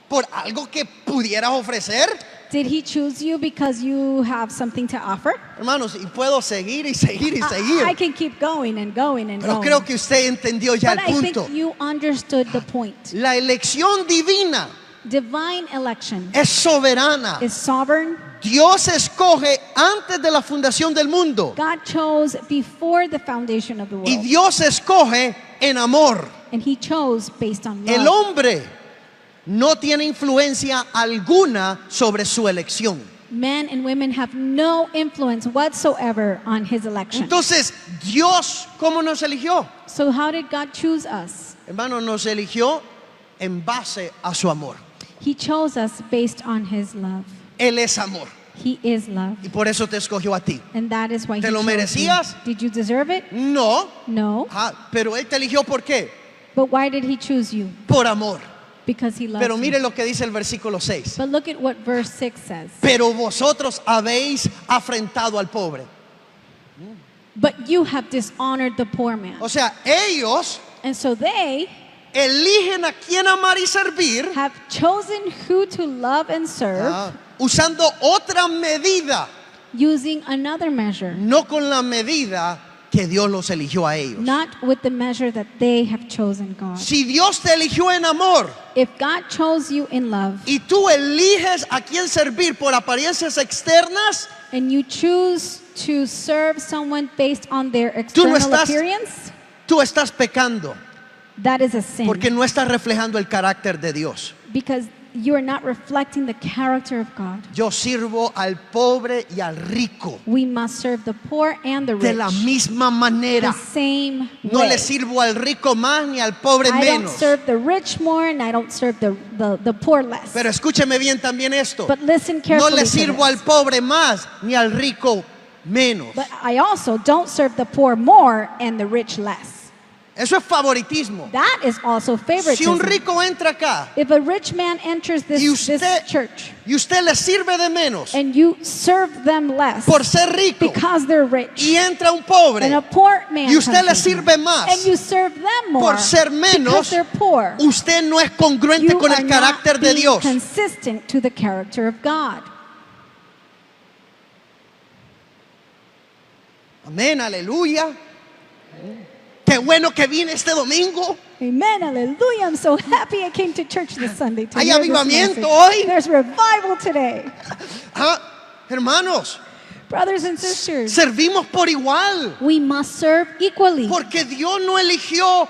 Speaker 2: por algo que pudieras ofrecer?
Speaker 1: Did he choose you because you have something to offer?
Speaker 2: Hermanos, y puedo seguir y seguir y seguir.
Speaker 1: I can keep going and going and
Speaker 2: Pero
Speaker 1: going.
Speaker 2: creo que usted entendió ya
Speaker 1: But
Speaker 2: el
Speaker 1: I
Speaker 2: punto.
Speaker 1: think you understood the point.
Speaker 2: La elección divina
Speaker 1: Divine election
Speaker 2: es soberana.
Speaker 1: is sovereign.
Speaker 2: Dios escoge antes de la fundación del mundo.
Speaker 1: God chose before the foundation of the
Speaker 2: Y
Speaker 1: world.
Speaker 2: Dios escoge en amor.
Speaker 1: And he chose based on
Speaker 2: El
Speaker 1: love.
Speaker 2: hombre no tiene influencia alguna sobre su elección.
Speaker 1: Men and women have no influence whatsoever on his election.
Speaker 2: Entonces, Dios, ¿cómo nos eligió?
Speaker 1: So how did God choose us?
Speaker 2: Hermano, nos eligió en base a su amor.
Speaker 1: He chose us based on his love.
Speaker 2: Él es amor.
Speaker 1: He is love.
Speaker 2: Y por eso te escogió a ti.
Speaker 1: And that is why he
Speaker 2: ¿Te lo
Speaker 1: chose
Speaker 2: merecías?
Speaker 1: you. Did you deserve it?
Speaker 2: No.
Speaker 1: No.
Speaker 2: Pero Él te eligió ¿por qué?
Speaker 1: But why did he choose you?
Speaker 2: Por amor.
Speaker 1: Because he loved
Speaker 2: Pero
Speaker 1: you.
Speaker 2: mire lo que dice el versículo 6.
Speaker 1: But look at what verse 6 says.
Speaker 2: Pero vosotros habéis afrentado al pobre.
Speaker 1: But you have dishonored the poor man.
Speaker 2: O sea, ellos
Speaker 1: And so they
Speaker 2: eligen a quién amar y servir
Speaker 1: have chosen who to love and serve
Speaker 2: usando otra medida,
Speaker 1: using another measure,
Speaker 2: no con la medida que Dios los eligió a ellos.
Speaker 1: not with the measure that they have chosen God.
Speaker 2: Si Dios te eligió en amor
Speaker 1: If God chose you in love
Speaker 2: y tú eliges a quién servir por apariencias externas,
Speaker 1: and you choose to serve someone based on their
Speaker 2: Tú no
Speaker 1: external
Speaker 2: estás-
Speaker 1: appearance,
Speaker 2: tú estás pecando
Speaker 1: that is a sin.
Speaker 2: porque no estás reflejando el carácter de Dios.
Speaker 1: Because you are not reflecting the character of God.
Speaker 2: Yo sirvo al pobre y al rico
Speaker 1: We must serve the poor and the
Speaker 2: de
Speaker 1: rich
Speaker 2: la misma
Speaker 1: the
Speaker 2: manera.
Speaker 1: same
Speaker 2: No
Speaker 1: way.
Speaker 2: le sirvo al rico más ni al pobre
Speaker 1: I don't
Speaker 2: menos.
Speaker 1: serve the rich more and I don't serve the poor less.
Speaker 2: Pero escúcheme bien también esto.
Speaker 1: But listen
Speaker 2: No
Speaker 1: carefully
Speaker 2: le
Speaker 1: to
Speaker 2: sirvo al
Speaker 1: this.
Speaker 2: pobre más ni al rico menos.
Speaker 1: But I also don't serve the poor more and the rich less.
Speaker 2: Eso es favoritismo.
Speaker 1: That is also
Speaker 2: Si
Speaker 1: favoritism.
Speaker 2: un rico entra acá
Speaker 1: If a rich man enters
Speaker 2: y
Speaker 1: this
Speaker 2: usted,
Speaker 1: church
Speaker 2: y usted le sirve de menos
Speaker 1: and you serve them less
Speaker 2: por ser rico
Speaker 1: because they're rich,
Speaker 2: y entra un
Speaker 1: and a
Speaker 2: pobre
Speaker 1: poor man
Speaker 2: y usted
Speaker 1: comes
Speaker 2: le
Speaker 1: in
Speaker 2: sirve más
Speaker 1: and you serve them more
Speaker 2: por ser menos,
Speaker 1: because they're poor,
Speaker 2: usted no es congruente
Speaker 1: you
Speaker 2: con
Speaker 1: are
Speaker 2: el
Speaker 1: not
Speaker 2: carácter de
Speaker 1: being
Speaker 2: Dios.
Speaker 1: consistent to the character of God.
Speaker 2: Amén, aleluya. Qué bueno que vine este domingo.
Speaker 1: Amen, hallelujah. I'm so happy I came to church this Sunday. To
Speaker 2: Hay
Speaker 1: hear this
Speaker 2: avivamiento
Speaker 1: message.
Speaker 2: hoy.
Speaker 1: There's revival today.
Speaker 2: Ah, hermanos,
Speaker 1: Brothers and sisters,
Speaker 2: servimos por igual.
Speaker 1: we must serve equally.
Speaker 2: Porque Dios no eligió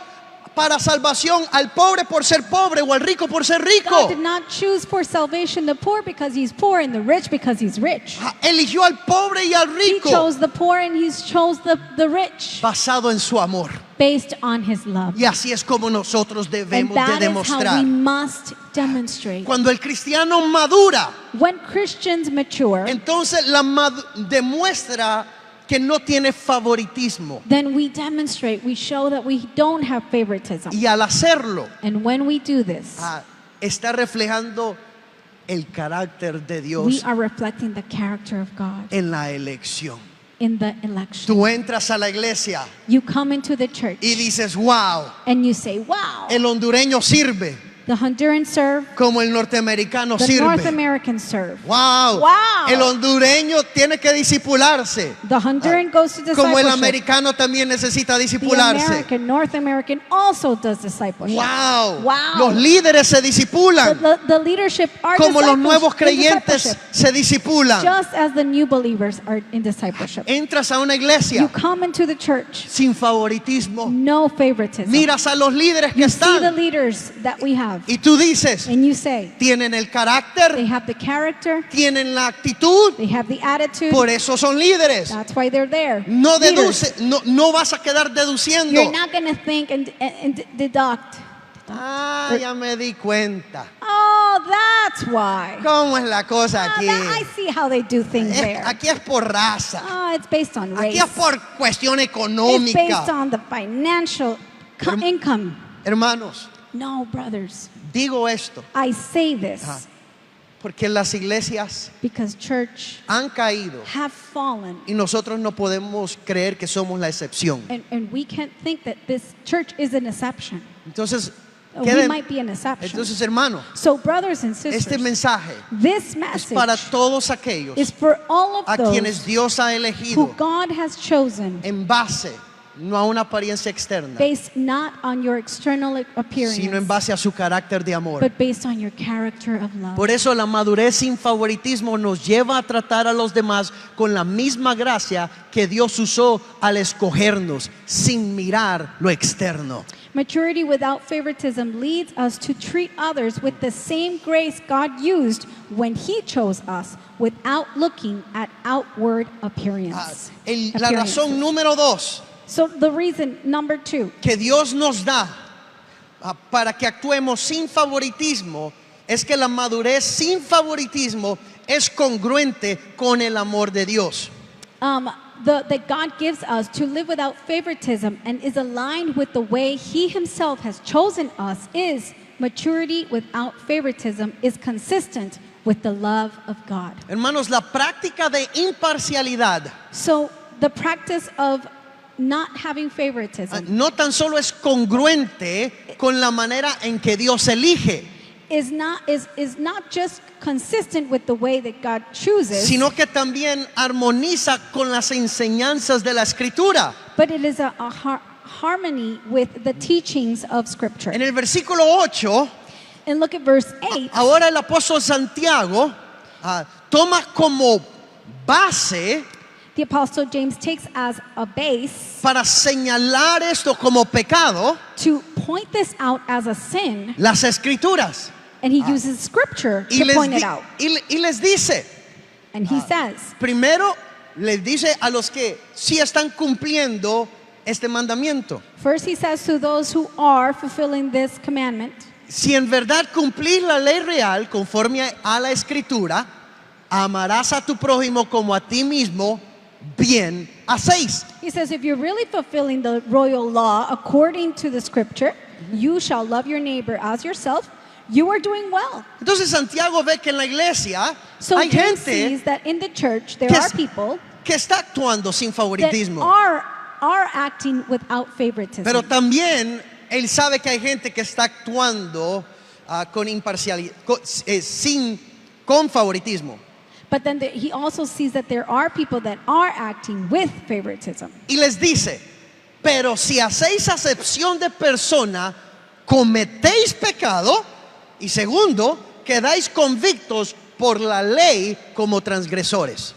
Speaker 2: para salvación al pobre por ser pobre o al rico por ser
Speaker 1: God
Speaker 2: rico.
Speaker 1: did not choose for salvation the poor because he's poor and the rich because he's rich.
Speaker 2: Ah, eligió al pobre y al
Speaker 1: He
Speaker 2: rico
Speaker 1: chose the poor and he chose the rich
Speaker 2: basado en su amor.
Speaker 1: based on his love.
Speaker 2: Y así es como nosotros
Speaker 1: And
Speaker 2: debemos de
Speaker 1: that is how we
Speaker 2: demostrar.
Speaker 1: must demonstrate.
Speaker 2: Cuando el cristiano madura,
Speaker 1: When Christians mature,
Speaker 2: entonces demuestra que no tiene favoritismo.
Speaker 1: then we demonstrate, we show that we don't have favoritism.
Speaker 2: Y al hacerlo,
Speaker 1: And when we do this,
Speaker 2: está reflejando el carácter de
Speaker 1: we
Speaker 2: Dios
Speaker 1: are reflecting the character of God
Speaker 2: en la elección.
Speaker 1: in the election.
Speaker 2: Tú entras a la iglesia
Speaker 1: You come into the church
Speaker 2: y dices, wow,
Speaker 1: and you say, wow,
Speaker 2: el hondureño sirve
Speaker 1: the Hondurans serve,
Speaker 2: como el norteamericano
Speaker 1: the North
Speaker 2: sirve.
Speaker 1: Americans serve.
Speaker 2: Wow,
Speaker 1: Wow.
Speaker 2: el hondureño tiene que disipularse.
Speaker 1: The Honduran goes to
Speaker 2: Como el
Speaker 1: discipleship.
Speaker 2: americano también necesita
Speaker 1: The
Speaker 2: disipularse.
Speaker 1: American, North American also does discipleship.
Speaker 2: Wow.
Speaker 1: Wow.
Speaker 2: Los líderes se disipulan.
Speaker 1: The leadership are
Speaker 2: Como los
Speaker 1: disciples-
Speaker 2: nuevos
Speaker 1: in
Speaker 2: creyentes
Speaker 1: discipleship,
Speaker 2: se disipulan.
Speaker 1: just as the new believers are in discipleship.
Speaker 2: Entras a una
Speaker 1: You
Speaker 2: iglesia
Speaker 1: come into the church,
Speaker 2: sin favoritismo.
Speaker 1: no favoritism.
Speaker 2: Miras a los líderes que
Speaker 1: You see the
Speaker 2: están
Speaker 1: leaders that we have,
Speaker 2: y tú dices,
Speaker 1: and you say,
Speaker 2: tienen el
Speaker 1: they
Speaker 2: carácter,
Speaker 1: have the character,
Speaker 2: tienen la actitud,
Speaker 1: they have the attitude,
Speaker 2: por eso son líderes.
Speaker 1: that's why they're there.
Speaker 2: No
Speaker 1: Leaders.
Speaker 2: deduce, no vas a quedar deduciendo.
Speaker 1: You're not going to think and deduct.
Speaker 2: Ah, ya me di cuenta.
Speaker 1: Oh, that's why.
Speaker 2: ¿Cómo es la cosa aquí?
Speaker 1: I see how they do things there.
Speaker 2: Aquí es por raza.
Speaker 1: Oh, it's based on race.
Speaker 2: Aquí es por cuestión
Speaker 1: It's based
Speaker 2: económica.
Speaker 1: on the financial income.
Speaker 2: Hermanos,
Speaker 1: No, brothers.
Speaker 2: digo esto
Speaker 1: I say this
Speaker 2: Ajá. porque las iglesias
Speaker 1: because church
Speaker 2: han caído
Speaker 1: have fallen.
Speaker 2: y nosotros no podemos creer que somos la excepción.
Speaker 1: And we can't think that this church is an exception.
Speaker 2: Entonces,
Speaker 1: We might be an exception.
Speaker 2: entonces hermano,
Speaker 1: So, brothers and sisters,
Speaker 2: este mensaje
Speaker 1: this
Speaker 2: es
Speaker 1: message
Speaker 2: para todos aquellos
Speaker 1: is for all of
Speaker 2: a quienes
Speaker 1: those
Speaker 2: Dios ha
Speaker 1: who
Speaker 2: elegido
Speaker 1: God has chosen
Speaker 2: en base no a una apariencia externa,
Speaker 1: based not on your external appearance,
Speaker 2: sino en base a su carácter de amor.
Speaker 1: but based on your character of love.
Speaker 2: Por eso la madurez sin favoritismo nos lleva a tratar a los demás con la misma gracia que Dios usó al escogernos, sin mirar lo externo.
Speaker 1: Maturity without favoritism leads us to treat others with the same grace God used when He chose us, without looking at outward appearance.
Speaker 2: La razón número 2
Speaker 1: So the reason number 2
Speaker 2: que Dios nos da para que actuemos sin favoritismo es que la madurez sin favoritismo es congruente con el amor de Dios.
Speaker 1: that God gives us to live without favoritism and is aligned with the way He Himself has chosen us is maturity without favoritism is consistent with the love of God.
Speaker 2: Hermanos, la práctica de imparcialidad
Speaker 1: So the practice of not having favoritism
Speaker 2: no tan solo es congruente con la manera en que Dios elige,
Speaker 1: is not just consistent with the way that God chooses,
Speaker 2: sino que también armoniza con las enseñanzas de la Escritura.
Speaker 1: but it is a harmony with the teachings of Scripture.
Speaker 2: En el versículo 8,
Speaker 1: And look at verse 8.
Speaker 2: ahora el apóstol Santiago toma como base
Speaker 1: The Apostle James takes as a base
Speaker 2: para señalar esto como pecado
Speaker 1: to point this out as a sin,
Speaker 2: las escrituras.
Speaker 1: and he uses Scripture
Speaker 2: Y
Speaker 1: to
Speaker 2: les,
Speaker 1: point
Speaker 2: di-
Speaker 1: it out.
Speaker 2: y les dice,
Speaker 1: And he says,
Speaker 2: primero les dice a los que sí están cumpliendo este mandamiento.
Speaker 1: first he says to those who are fulfilling this commandment,
Speaker 2: Si en verdad cumplís la ley real conforme a la escritura, amarás a tu prójimo como a ti mismo, bien hacéis.
Speaker 1: he says, if you're really fulfilling the royal law according to the Scripture, you shall love your neighbor as yourself. You are doing well.
Speaker 2: Entonces Santiago ve que en la iglesia
Speaker 1: So
Speaker 2: hay
Speaker 1: James
Speaker 2: gente
Speaker 1: sees that in the church there
Speaker 2: que,
Speaker 1: are
Speaker 2: es-
Speaker 1: people
Speaker 2: que está actuando sin
Speaker 1: that
Speaker 2: favoritismo.
Speaker 1: are acting without favoritism.
Speaker 2: Pero también él sabe que hay gente que está actuando con imparcialidad, con favoritismo.
Speaker 1: But then he also sees that there are people that are acting with favoritism.
Speaker 2: Y les dice, pero si hacéis acepción de persona, cometéis pecado. Y segundo, quedáis convictos por la ley como transgresores.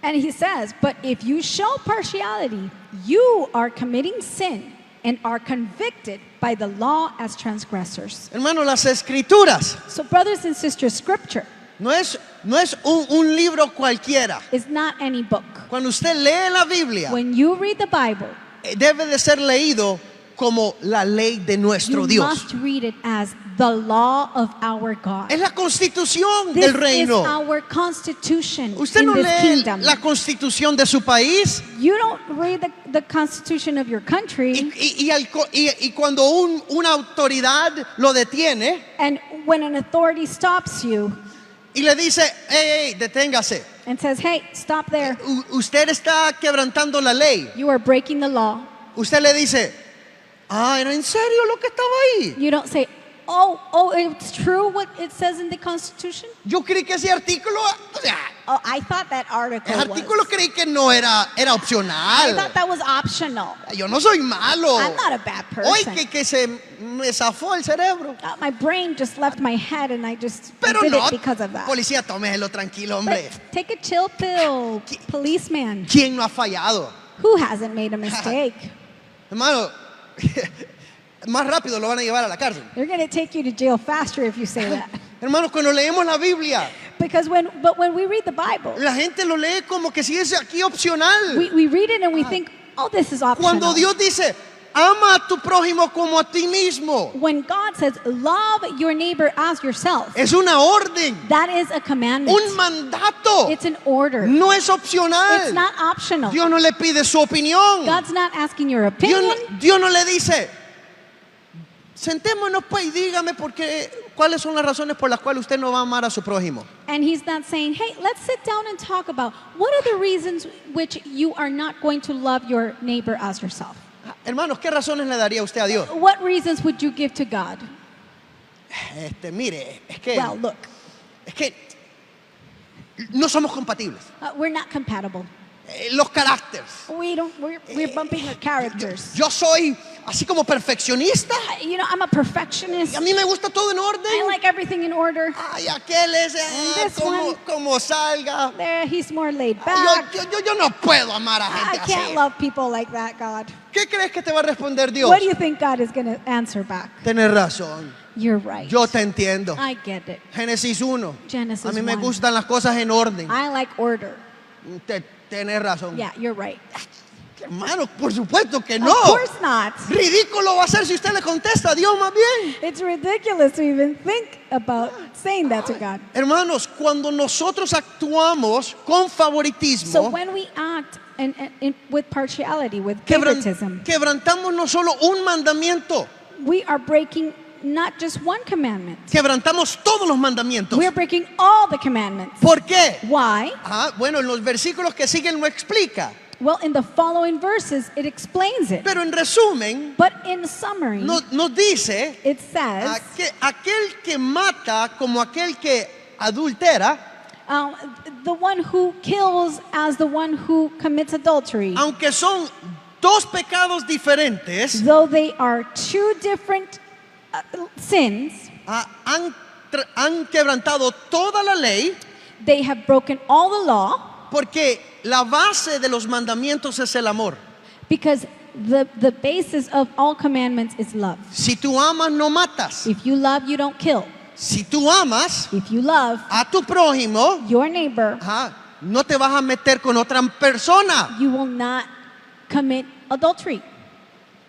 Speaker 1: And he says, but if you show partiality, you are committing sin and are convicted by the law as transgressors.
Speaker 2: Hermano, las escrituras
Speaker 1: So brothers and sisters, Scripture
Speaker 2: no es un libro cualquiera.
Speaker 1: is not any book.
Speaker 2: Cuando usted lee la Biblia,
Speaker 1: When you read the Bible,
Speaker 2: debe de ser leído como la ley de nuestro
Speaker 1: you
Speaker 2: Dios.
Speaker 1: must read it as the law of our God.
Speaker 2: Es la constitución
Speaker 1: This
Speaker 2: del
Speaker 1: is
Speaker 2: reino.
Speaker 1: our constitution
Speaker 2: Usted
Speaker 1: in
Speaker 2: no
Speaker 1: this
Speaker 2: lee
Speaker 1: kingdom.
Speaker 2: la constitución de su país
Speaker 1: You don't read the constitution of your country,
Speaker 2: y cuando una autoridad lo detiene
Speaker 1: and when an authority stops you
Speaker 2: y le dice, hey, deténgase,
Speaker 1: and says, hey, stop there,
Speaker 2: usted está quebrantando la ley.
Speaker 1: you are breaking the law.
Speaker 2: Usted le dice, ¿era en serio lo que estaba ahí?
Speaker 1: You don't say, oh, it's true what it says in the Constitution?
Speaker 2: Yo creí que ese artículo, o sea,
Speaker 1: Oh, I thought that article
Speaker 2: el artículo
Speaker 1: was.
Speaker 2: creí que no era
Speaker 1: I
Speaker 2: opcional.
Speaker 1: thought that was optional.
Speaker 2: Yo no soy malo.
Speaker 1: I'm not a bad
Speaker 2: Hoy
Speaker 1: person.
Speaker 2: que se me zafó el cerebro.
Speaker 1: My brain just left my head and I just
Speaker 2: Pero
Speaker 1: did
Speaker 2: no,
Speaker 1: it because of that.
Speaker 2: policía, tómeselo tranquilo, hombre.
Speaker 1: But take a chill pill, policeman.
Speaker 2: ¿Quién no ha fallado?
Speaker 1: Who hasn't made a mistake?
Speaker 2: Hermano, más rápido lo van a llevar a la cárcel.
Speaker 1: They're going to take you to jail faster if you say that.
Speaker 2: Hermanos, cuando leemos la Biblia,
Speaker 1: Because when we read the Bible,
Speaker 2: la gente lo lee como que si es aquí opcional.
Speaker 1: we read it and we think, oh, this is optional.
Speaker 2: Cuando Dios dice, ama a tu prójimo como a ti mismo,
Speaker 1: When God says, love your neighbor as yourself,
Speaker 2: es una orden,
Speaker 1: that is a commandment.
Speaker 2: un mandato.
Speaker 1: It's an order.
Speaker 2: No es opcional.
Speaker 1: It's not optional.
Speaker 2: Dios no le pide su opinión.
Speaker 1: God's not asking your
Speaker 2: Dios
Speaker 1: opinion.
Speaker 2: Dios no le dice, sentémonos pues y dígame cuáles son las razones por las cuales usted no va a amar a su prójimo.
Speaker 1: And he's not saying, hey, let's sit down and talk about what are the reasons which you are not going to love your neighbor as yourself.
Speaker 2: Hermanos, ¿qué razones le daría usted a Dios?
Speaker 1: What reasons would you give to God?
Speaker 2: Mire,
Speaker 1: Well, look,
Speaker 2: es que no somos compatibles.
Speaker 1: we're not compatible.
Speaker 2: Los caracteres.
Speaker 1: We're bumping our characters.
Speaker 2: Yo soy así como perfeccionista.
Speaker 1: You know, I'm a perfectionist.
Speaker 2: Y a mí me gusta todo en
Speaker 1: I
Speaker 2: orden.
Speaker 1: like everything in order.
Speaker 2: Ay, aquel es
Speaker 1: this one-
Speaker 2: como salga.
Speaker 1: There, he's more laid
Speaker 2: Yo,
Speaker 1: back.
Speaker 2: yo no puedo amar a
Speaker 1: I
Speaker 2: gente
Speaker 1: can't
Speaker 2: así.
Speaker 1: love people like that, God.
Speaker 2: ¿Qué crees que te va a responder Dios?
Speaker 1: What do you think God is going to answer back?
Speaker 2: Tienes razón.
Speaker 1: You're right.
Speaker 2: Yo te entiendo.
Speaker 1: I get it.
Speaker 2: Génesis 1.
Speaker 1: Genesis
Speaker 2: A mí me
Speaker 1: 1.
Speaker 2: gustan las cosas en orden.
Speaker 1: I like order.
Speaker 2: Tienes razón.
Speaker 1: Yeah, you're right.
Speaker 2: Hermano, por supuesto que no.
Speaker 1: Of course not.
Speaker 2: Ridículo va a ser si usted le contesta a Dios más bien.
Speaker 1: It's ridiculous to even think about saying that to God.
Speaker 2: Hermanos, cuando nosotros actuamos con
Speaker 1: So
Speaker 2: favoritismo,
Speaker 1: when we act with partiality, with
Speaker 2: quebran-
Speaker 1: favoritism,
Speaker 2: quebrantamos no solo un mandamiento,
Speaker 1: we are breaking not just one commandment.
Speaker 2: quebrantamos todos los mandamientos.
Speaker 1: We are breaking all the commandments.
Speaker 2: ¿Por qué?
Speaker 1: Why?
Speaker 2: Bueno, en los versículos que siguen lo explica.
Speaker 1: Well, in the following verses, it explains it.
Speaker 2: Pero en resumen,
Speaker 1: But in summary,
Speaker 2: nos dice
Speaker 1: it says,
Speaker 2: que aquel que mata como aquel que adultera,
Speaker 1: the one who kills as the one who commits adultery,
Speaker 2: aunque son dos pecados diferentes,
Speaker 1: though they are two different sins,
Speaker 2: han quebrantado toda la ley,
Speaker 1: they have broken all the law,
Speaker 2: porque la base de los mandamientos es el amor.
Speaker 1: because the basis of all commandments is love.
Speaker 2: Si tú amas, no matas.
Speaker 1: If you love, you don't kill.
Speaker 2: Si tú amas
Speaker 1: If you love
Speaker 2: a tu prójimo,
Speaker 1: your neighbor,
Speaker 2: no te vas a meter con otra persona.
Speaker 1: you will not commit adultery.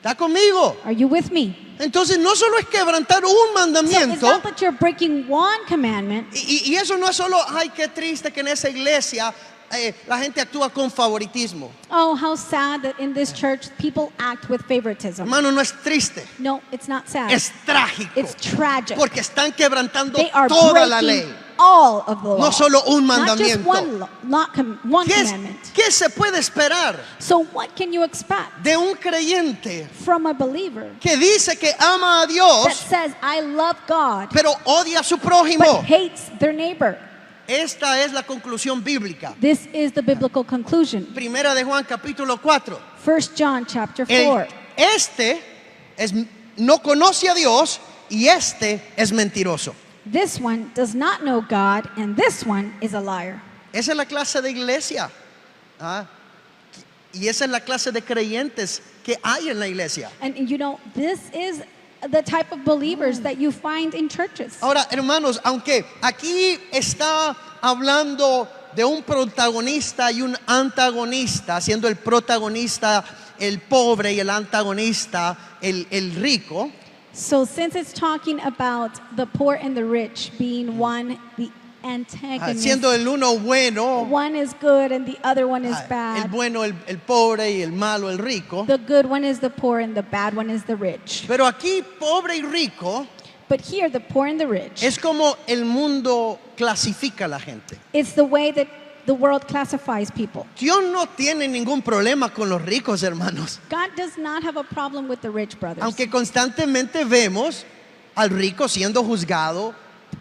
Speaker 2: ¿Está conmigo?
Speaker 1: Are you with me?
Speaker 2: Entonces no solo es quebrantar un
Speaker 1: So it's
Speaker 2: mandamiento,
Speaker 1: not that you're breaking one commandment.
Speaker 2: y eso no es solo, ay, qué triste que en esa iglesia la gente actúa con favoritismo.
Speaker 1: Oh, how sad that in this church people act with favoritism.
Speaker 2: Hermano, no es triste,
Speaker 1: No, it's not sad.
Speaker 2: es trágico,
Speaker 1: It's tragic.
Speaker 2: porque están quebrantando
Speaker 1: They are
Speaker 2: toda la ley.
Speaker 1: breaking all of the law.
Speaker 2: No solo un
Speaker 1: Not just
Speaker 2: mandamiento.
Speaker 1: one law, not one commandment.
Speaker 2: ¿Qué se puede esperar
Speaker 1: So what can you expect
Speaker 2: de un creyente
Speaker 1: from a believer
Speaker 2: que dice que ama a
Speaker 1: that
Speaker 2: Dios,
Speaker 1: says, I love God,
Speaker 2: pero odia a su
Speaker 1: but
Speaker 2: prójimo?
Speaker 1: hates their neighbor?
Speaker 2: Esta es la conclusión bíblica.
Speaker 1: This is the biblical conclusion.
Speaker 2: Primera de Juan capítulo 4.
Speaker 1: 1 John chapter 4.
Speaker 2: No conoce a Dios y este es mentiroso.
Speaker 1: This one does not know God, and this one is a liar.
Speaker 2: Esa es la clase de iglesia. Y esa es la clase de creyentes que hay en la iglesia.
Speaker 1: And you know, this is the type of believers that you find in churches.
Speaker 2: Ahora, hermanos, aunque aquí está hablando de un protagonista y un antagonista, siendo el protagonista el pobre y el antagonista el rico,
Speaker 1: So since it's talking about the poor and the rich being one, the antagonist,
Speaker 2: siendo el uno bueno,
Speaker 1: one is good and the other one is
Speaker 2: el
Speaker 1: bad.
Speaker 2: bueno el pobre y el malo el rico.
Speaker 1: The good one is the poor and the bad one is the rich.
Speaker 2: Pero aquí pobre y rico
Speaker 1: But here, the poor and the rich,
Speaker 2: es como el mundo clasifica a la gente.
Speaker 1: it's the way that the world classifies people.
Speaker 2: Dios no tiene ningún problema con los ricos, hermanos.
Speaker 1: God does not have a problem with the rich brothers.
Speaker 2: Aunque constantemente vemos al rico siendo juzgado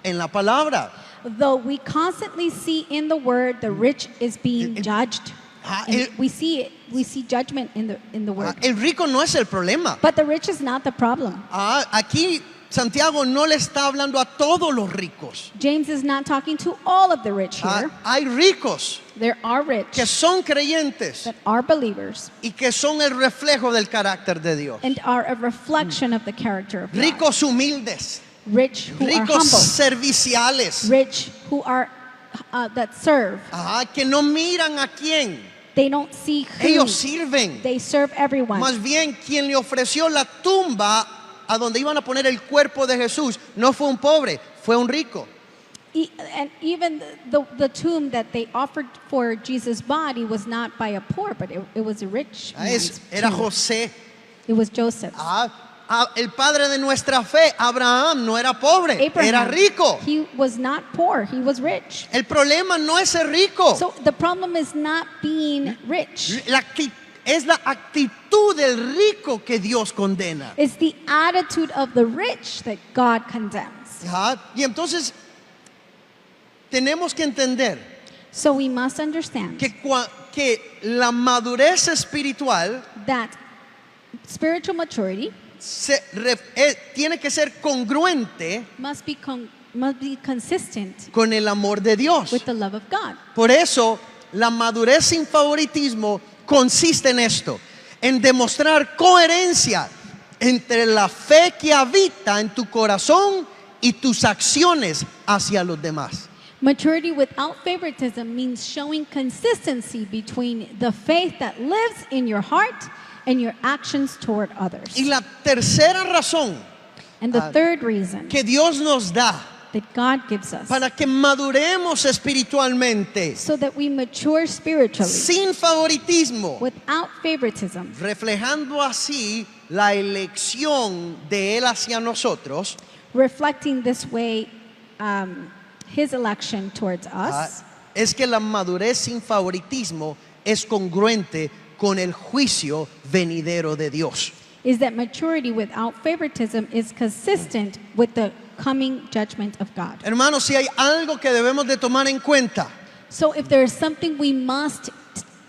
Speaker 2: en la palabra.
Speaker 1: Though we constantly see in the word the rich is being judged. And we see judgment in the word.
Speaker 2: El rico no es el problema.
Speaker 1: But the rich is not the problem.
Speaker 2: Aquí Santiago no le está hablando a todos los ricos.
Speaker 1: James is not talking to all of the rich here.
Speaker 2: Hay ricos
Speaker 1: There are rich
Speaker 2: que son creyentes
Speaker 1: that are believers
Speaker 2: y que son el reflejo del carácter de Dios.
Speaker 1: and are a reflection of the character of God.
Speaker 2: Ricos humildes,
Speaker 1: Rich who are
Speaker 2: ricos
Speaker 1: humble.
Speaker 2: serviciales,
Speaker 1: Rich who are that serve.
Speaker 2: que no miran a quién.
Speaker 1: They don't see who.
Speaker 2: Ellos sirven.
Speaker 1: They serve everyone.
Speaker 2: Más bien, quien le ofreció la tumba a donde iban a poner el cuerpo de Jesús no fue un pobre, fue un rico.
Speaker 1: And even the tomb that they offered for Jesus' body was not by a poor, but it was a rich man's
Speaker 2: Era
Speaker 1: tomb.
Speaker 2: José.
Speaker 1: It was Joseph.
Speaker 2: El padre de nuestra fe, Abraham, no era pobre,
Speaker 1: Abraham,
Speaker 2: era rico.
Speaker 1: he was not poor, he was rich.
Speaker 2: El problema no es ser rico.
Speaker 1: So the problem is not being rich.
Speaker 2: Es la actitud del rico que Dios condena.
Speaker 1: It's the attitude of the rich that God condemns.
Speaker 2: Y entonces tenemos que entender
Speaker 1: So we must understand
Speaker 2: que la madurez espiritual
Speaker 1: that spiritual maturity
Speaker 2: tiene que ser congruente
Speaker 1: must be consistent
Speaker 2: con el amor de Dios.
Speaker 1: with the love of God.
Speaker 2: Por eso, la madurez sin favoritismo consiste en esto, en demostrar coherencia entre la fe que habita en tu corazón y tus acciones hacia los demás.
Speaker 1: Maturity without favoritism means showing consistency between the faith that lives in your heart and your actions toward others.
Speaker 2: Y la tercera razón
Speaker 1: And the third reason
Speaker 2: que Dios nos da
Speaker 1: that God gives us
Speaker 2: para que maduremos espiritualmente
Speaker 1: so that we mature spiritually
Speaker 2: sin favoritismo,
Speaker 1: without favoritism,
Speaker 2: reflejando así la elección de Él hacia nosotros,
Speaker 1: reflecting this way His election towards us,
Speaker 2: es que la madurez sin favoritismo es congruente con el juicio venidero de Dios.
Speaker 1: is that maturity without favoritism is consistent with the coming judgment of God.
Speaker 2: Hermanos, si hay algo que debemos de tomar en cuenta,
Speaker 1: So if there is something we must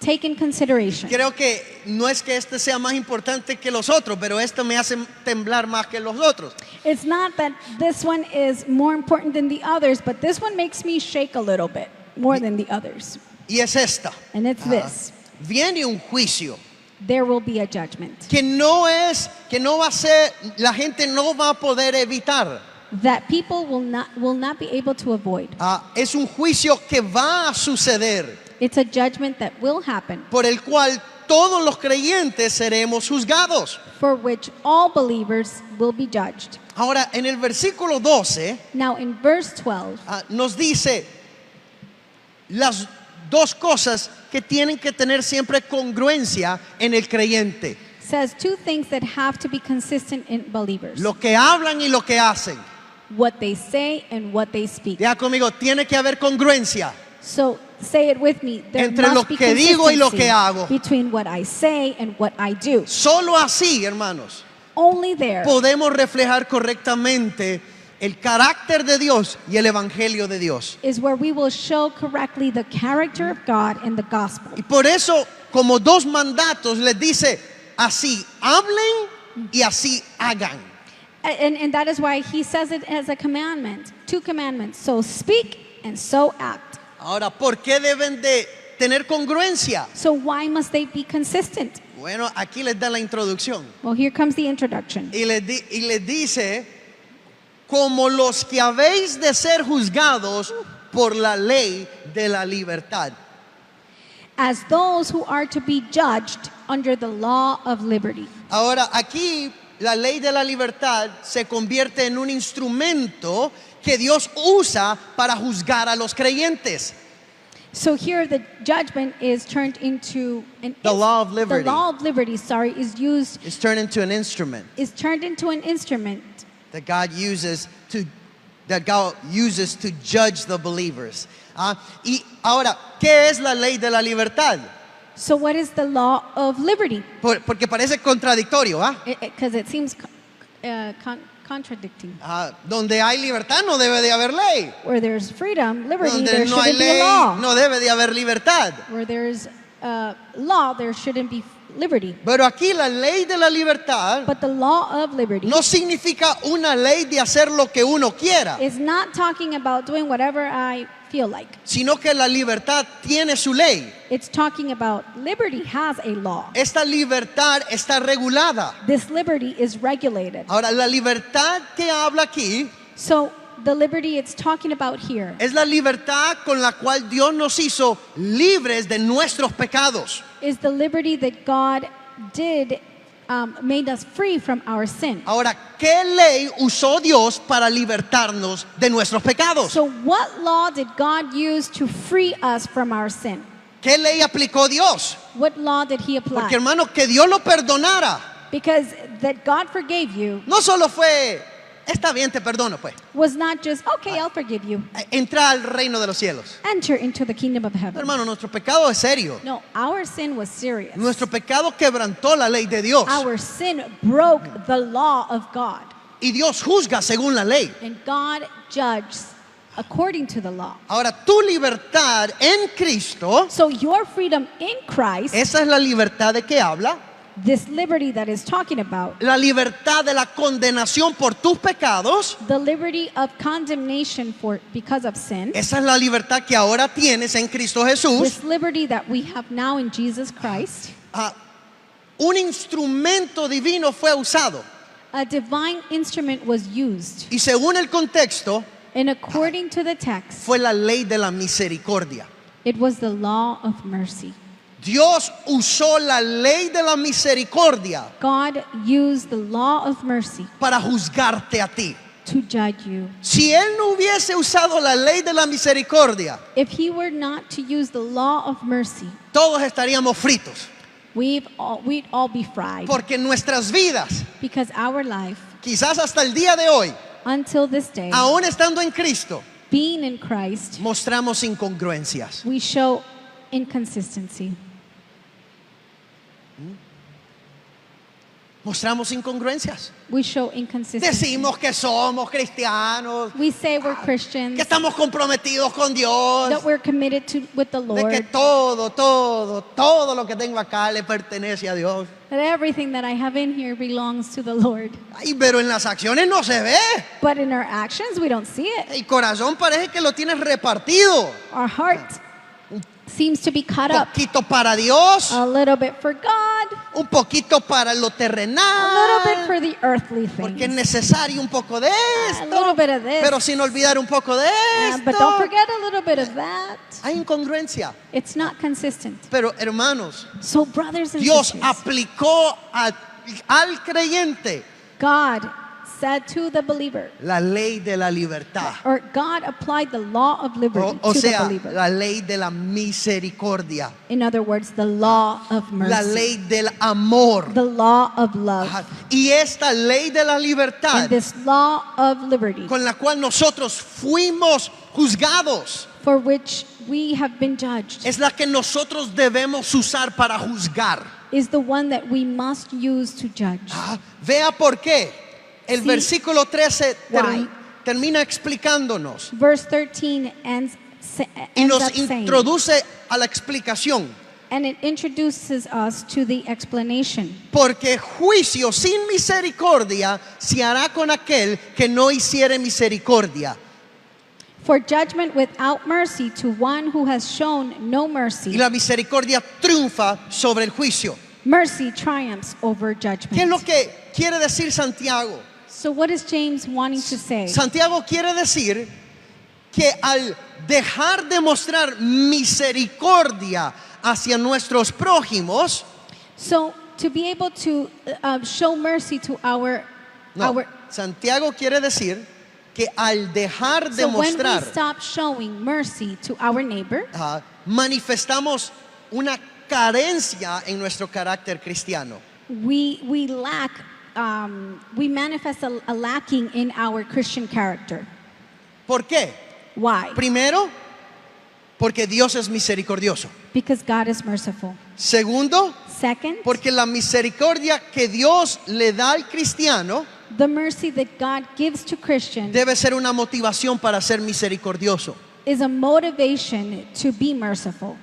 Speaker 1: take in consideration.
Speaker 2: Creo que no es que este sea más importante que los otros, pero este me hace temblar más que los otros.
Speaker 1: It's not that this one is more important than the others, but this one makes me shake a little bit more than the others.
Speaker 2: Y es esta.
Speaker 1: And it's this.
Speaker 2: Viene un juicio
Speaker 1: There will be a judgment
Speaker 2: que no va a ser, la gente no va a poder evitar.
Speaker 1: that people will not be able to avoid.
Speaker 2: Es un juicio que va a suceder,
Speaker 1: It's a judgment that will happen,
Speaker 2: por el cual todos los creyentes seremos juzgados.
Speaker 1: for which all believers will be judged.
Speaker 2: Ahora, en el versículo 12
Speaker 1: Now in verse 12,
Speaker 2: nos dice las dos cosas que tienen que tener siempre congruencia en el creyente:
Speaker 1: says two things that have to be consistent in believers.
Speaker 2: lo que hablan y lo que hacen.
Speaker 1: What they say and what they speak.
Speaker 2: Ya conmigo, tiene que haber congruencia.
Speaker 1: So say it with me. There
Speaker 2: Entre lo
Speaker 1: must be
Speaker 2: que digo y lo
Speaker 1: consistency
Speaker 2: que hago.
Speaker 1: between what I say and what I do.
Speaker 2: Solo así, hermanos,
Speaker 1: Only there
Speaker 2: podemos reflejar correctamente el carácter de Dios y el evangelio de Dios.
Speaker 1: is where we will show correctly the character of God and the gospel.
Speaker 2: Y por eso, como dos mandatos, les dice: así hablen y así hagan.
Speaker 1: And that is why he says it as a commandment. Two commandments. So speak and so act.
Speaker 2: Ahora, ¿por qué deben de tener congruencia?
Speaker 1: So why must they be consistent?
Speaker 2: Bueno, aquí les da la introducción.
Speaker 1: Well, here comes the introduction.
Speaker 2: Y les dice: como los que habéis de ser juzgados por la ley de la libertad.
Speaker 1: As those who are to be judged under the law of liberty.
Speaker 2: Ahora, aquí la ley de la libertad se convierte en un instrumento que Dios usa para juzgar a los creyentes.
Speaker 1: So here the judgment is turned into
Speaker 2: The law of liberty.
Speaker 1: The law of liberty, is used,
Speaker 2: It's turned into an instrument
Speaker 1: is turned into an instrument
Speaker 2: that God uses to judge the believers. Y ahora, ¿qué es la ley de la libertad?
Speaker 1: So what is the law of liberty?
Speaker 2: Porque parece contradictorio, ¿ah?
Speaker 1: Because it seems contradicting.
Speaker 2: Donde hay libertad no debe de haber ley.
Speaker 1: Where there's freedom, liberty,
Speaker 2: Donde
Speaker 1: there
Speaker 2: no hay
Speaker 1: shouldn't be a
Speaker 2: ley,
Speaker 1: law.
Speaker 2: no debe de haber libertad.
Speaker 1: Where there's law, there shouldn't be liberty.
Speaker 2: Pero aquí la ley de la libertad
Speaker 1: But the law of liberty
Speaker 2: no significa una ley de hacer lo que uno quiera,
Speaker 1: is not talking about doing whatever I feel like.
Speaker 2: sino que la libertad tiene su ley.
Speaker 1: It's talking about liberty has a law.
Speaker 2: Esta libertad está regulada.
Speaker 1: This liberty is regulated.
Speaker 2: Ahora, la libertad que habla aquí
Speaker 1: So the liberty it's talking about here
Speaker 2: es la libertad con la cual Dios nos hizo libres de nuestros pecados.
Speaker 1: is the liberty that God did made us free from our sin.
Speaker 2: Ahora, ¿qué ley usó Dios para libertarnos de nuestros pecados?
Speaker 1: So what law did God use to free us from our sin?
Speaker 2: ¿Qué ley aplicó Dios?
Speaker 1: What law did he apply?
Speaker 2: Porque, hermano, que Dios lo perdonara
Speaker 1: Because that God forgave you
Speaker 2: no solo fue: está bien, te perdono, pues,
Speaker 1: was not just, okay, I'll forgive you.
Speaker 2: entra al reino de los cielos.
Speaker 1: Enter into the kingdom of heaven.
Speaker 2: Hermano, nuestro pecado es serio.
Speaker 1: No, our sin was serious.
Speaker 2: Nuestro pecado quebrantó la ley de Dios.
Speaker 1: Our sin broke the law of God.
Speaker 2: Y Dios juzga según la ley.
Speaker 1: And God judges according to the law.
Speaker 2: Ahora, tu libertad en Cristo,
Speaker 1: So your freedom in Christ,
Speaker 2: esa es la libertad de que habla.
Speaker 1: this liberty that is talking about,
Speaker 2: La libertad de la condenación por tus pecados.
Speaker 1: the liberty of condemnation because of sin,
Speaker 2: Esa es la libertad que ahora tienes en Cristo Jesús.
Speaker 1: this liberty that we have now in Jesus Christ,
Speaker 2: Un instrumento divino fue usado.
Speaker 1: a divine instrument was used.
Speaker 2: Y según el contexto,
Speaker 1: And according to the text,
Speaker 2: fue la ley de la misericordia.
Speaker 1: it was the law of mercy.
Speaker 2: Dios usó la ley de la misericordia
Speaker 1: God used the law of mercy
Speaker 2: para juzgarte a ti.
Speaker 1: to judge you.
Speaker 2: Si Él no hubiese usado la ley de la misericordia,
Speaker 1: If he were not to use the law of mercy,
Speaker 2: todos estaríamos fritos.
Speaker 1: we'd all be fried.
Speaker 2: Porque nuestras vidas,
Speaker 1: Because our life,
Speaker 2: quizás hasta el día de hoy,
Speaker 1: until this day,
Speaker 2: aún estando en Cristo,
Speaker 1: being in Christ,
Speaker 2: mostramos incongruencias.
Speaker 1: we show inconsistency.
Speaker 2: mostramos incongruencias.
Speaker 1: We show inconsistency.
Speaker 2: Decimos que somos cristianos,
Speaker 1: We say we're Christians,
Speaker 2: que estamos comprometidos con Dios,
Speaker 1: that we're committed with the
Speaker 2: de
Speaker 1: Lord,
Speaker 2: que todo lo que tengo acá le pertenece a Dios.
Speaker 1: that everything that I have in here belongs to the Lord.
Speaker 2: Ay, pero en las acciones no se ve.
Speaker 1: But in our actions, we don't see it.
Speaker 2: El corazón parece que lo tienes repartido.
Speaker 1: Our heart seems to be caught
Speaker 2: Un
Speaker 1: up.
Speaker 2: poquito para Dios,
Speaker 1: A little bit for God,
Speaker 2: un poquito para lo
Speaker 1: a little bit
Speaker 2: terrenal,
Speaker 1: for the earthly
Speaker 2: porque es
Speaker 1: things.
Speaker 2: necesario un poco de
Speaker 1: A little
Speaker 2: esto,
Speaker 1: bit of this.
Speaker 2: pero sin olvidar un poco de
Speaker 1: But don't
Speaker 2: esto.
Speaker 1: forget a little bit of that.
Speaker 2: Hay incongruencia.
Speaker 1: It's not consistent.
Speaker 2: Pero hermanos,
Speaker 1: So, brothers and
Speaker 2: Dios
Speaker 1: sisters,
Speaker 2: aplicó al creyente
Speaker 1: God said to the believer,
Speaker 2: la ley de la libertad.
Speaker 1: or God applied the law of liberty
Speaker 2: O
Speaker 1: to the
Speaker 2: sea,
Speaker 1: believer.
Speaker 2: la ley de la misericordia,
Speaker 1: In other words, the law of
Speaker 2: la
Speaker 1: mercy,
Speaker 2: ley del amor.
Speaker 1: the law of love,
Speaker 2: Ajá. Y esta ley de la libertad
Speaker 1: and this law of liberty
Speaker 2: con la cual nosotros fuimos juzgados
Speaker 1: for which we have been judged
Speaker 2: es la que nosotros debemos usar para juzgar.
Speaker 1: is the one that we must use to judge.
Speaker 2: Vea por qué. El
Speaker 1: Sí.
Speaker 2: versículo 13
Speaker 1: Why?
Speaker 2: termina explicándonos
Speaker 1: Verse 13 ends
Speaker 2: y nos
Speaker 1: up saying,
Speaker 2: introduce a la explicación.
Speaker 1: and it introduces us to the explanation.
Speaker 2: Porque juicio sin misericordia se hará con aquel que no hiciere misericordia.
Speaker 1: For judgment without mercy to one who has shown no
Speaker 2: Y
Speaker 1: mercy.
Speaker 2: la misericordia triunfa sobre el juicio.
Speaker 1: Mercy triumphs over
Speaker 2: ¿Qué es
Speaker 1: judgment.
Speaker 2: lo que quiere decir Santiago?
Speaker 1: So what is James wanting to say?
Speaker 2: Santiago quiere decir que al dejar de mostrar misericordia hacia nuestros prójimos,
Speaker 1: So to be able to show mercy to
Speaker 2: no, Santiago quiere decir que al dejar de
Speaker 1: so when we
Speaker 2: mostrar,
Speaker 1: stop showing mercy to our neighbor,
Speaker 2: manifestamos una carencia en nuestro carácter cristiano.
Speaker 1: we lack, we manifest a lacking in our Christian character.
Speaker 2: ¿Por qué?
Speaker 1: Why?
Speaker 2: Primero, porque Dios es misericordioso.
Speaker 1: Because God is merciful.
Speaker 2: Segundo,
Speaker 1: Second,
Speaker 2: porque la misericordia que Dios le da al cristiano
Speaker 1: the mercy that God gives to Christians
Speaker 2: debe ser una motivación para ser misericordioso.
Speaker 1: is a motivation to be merciful.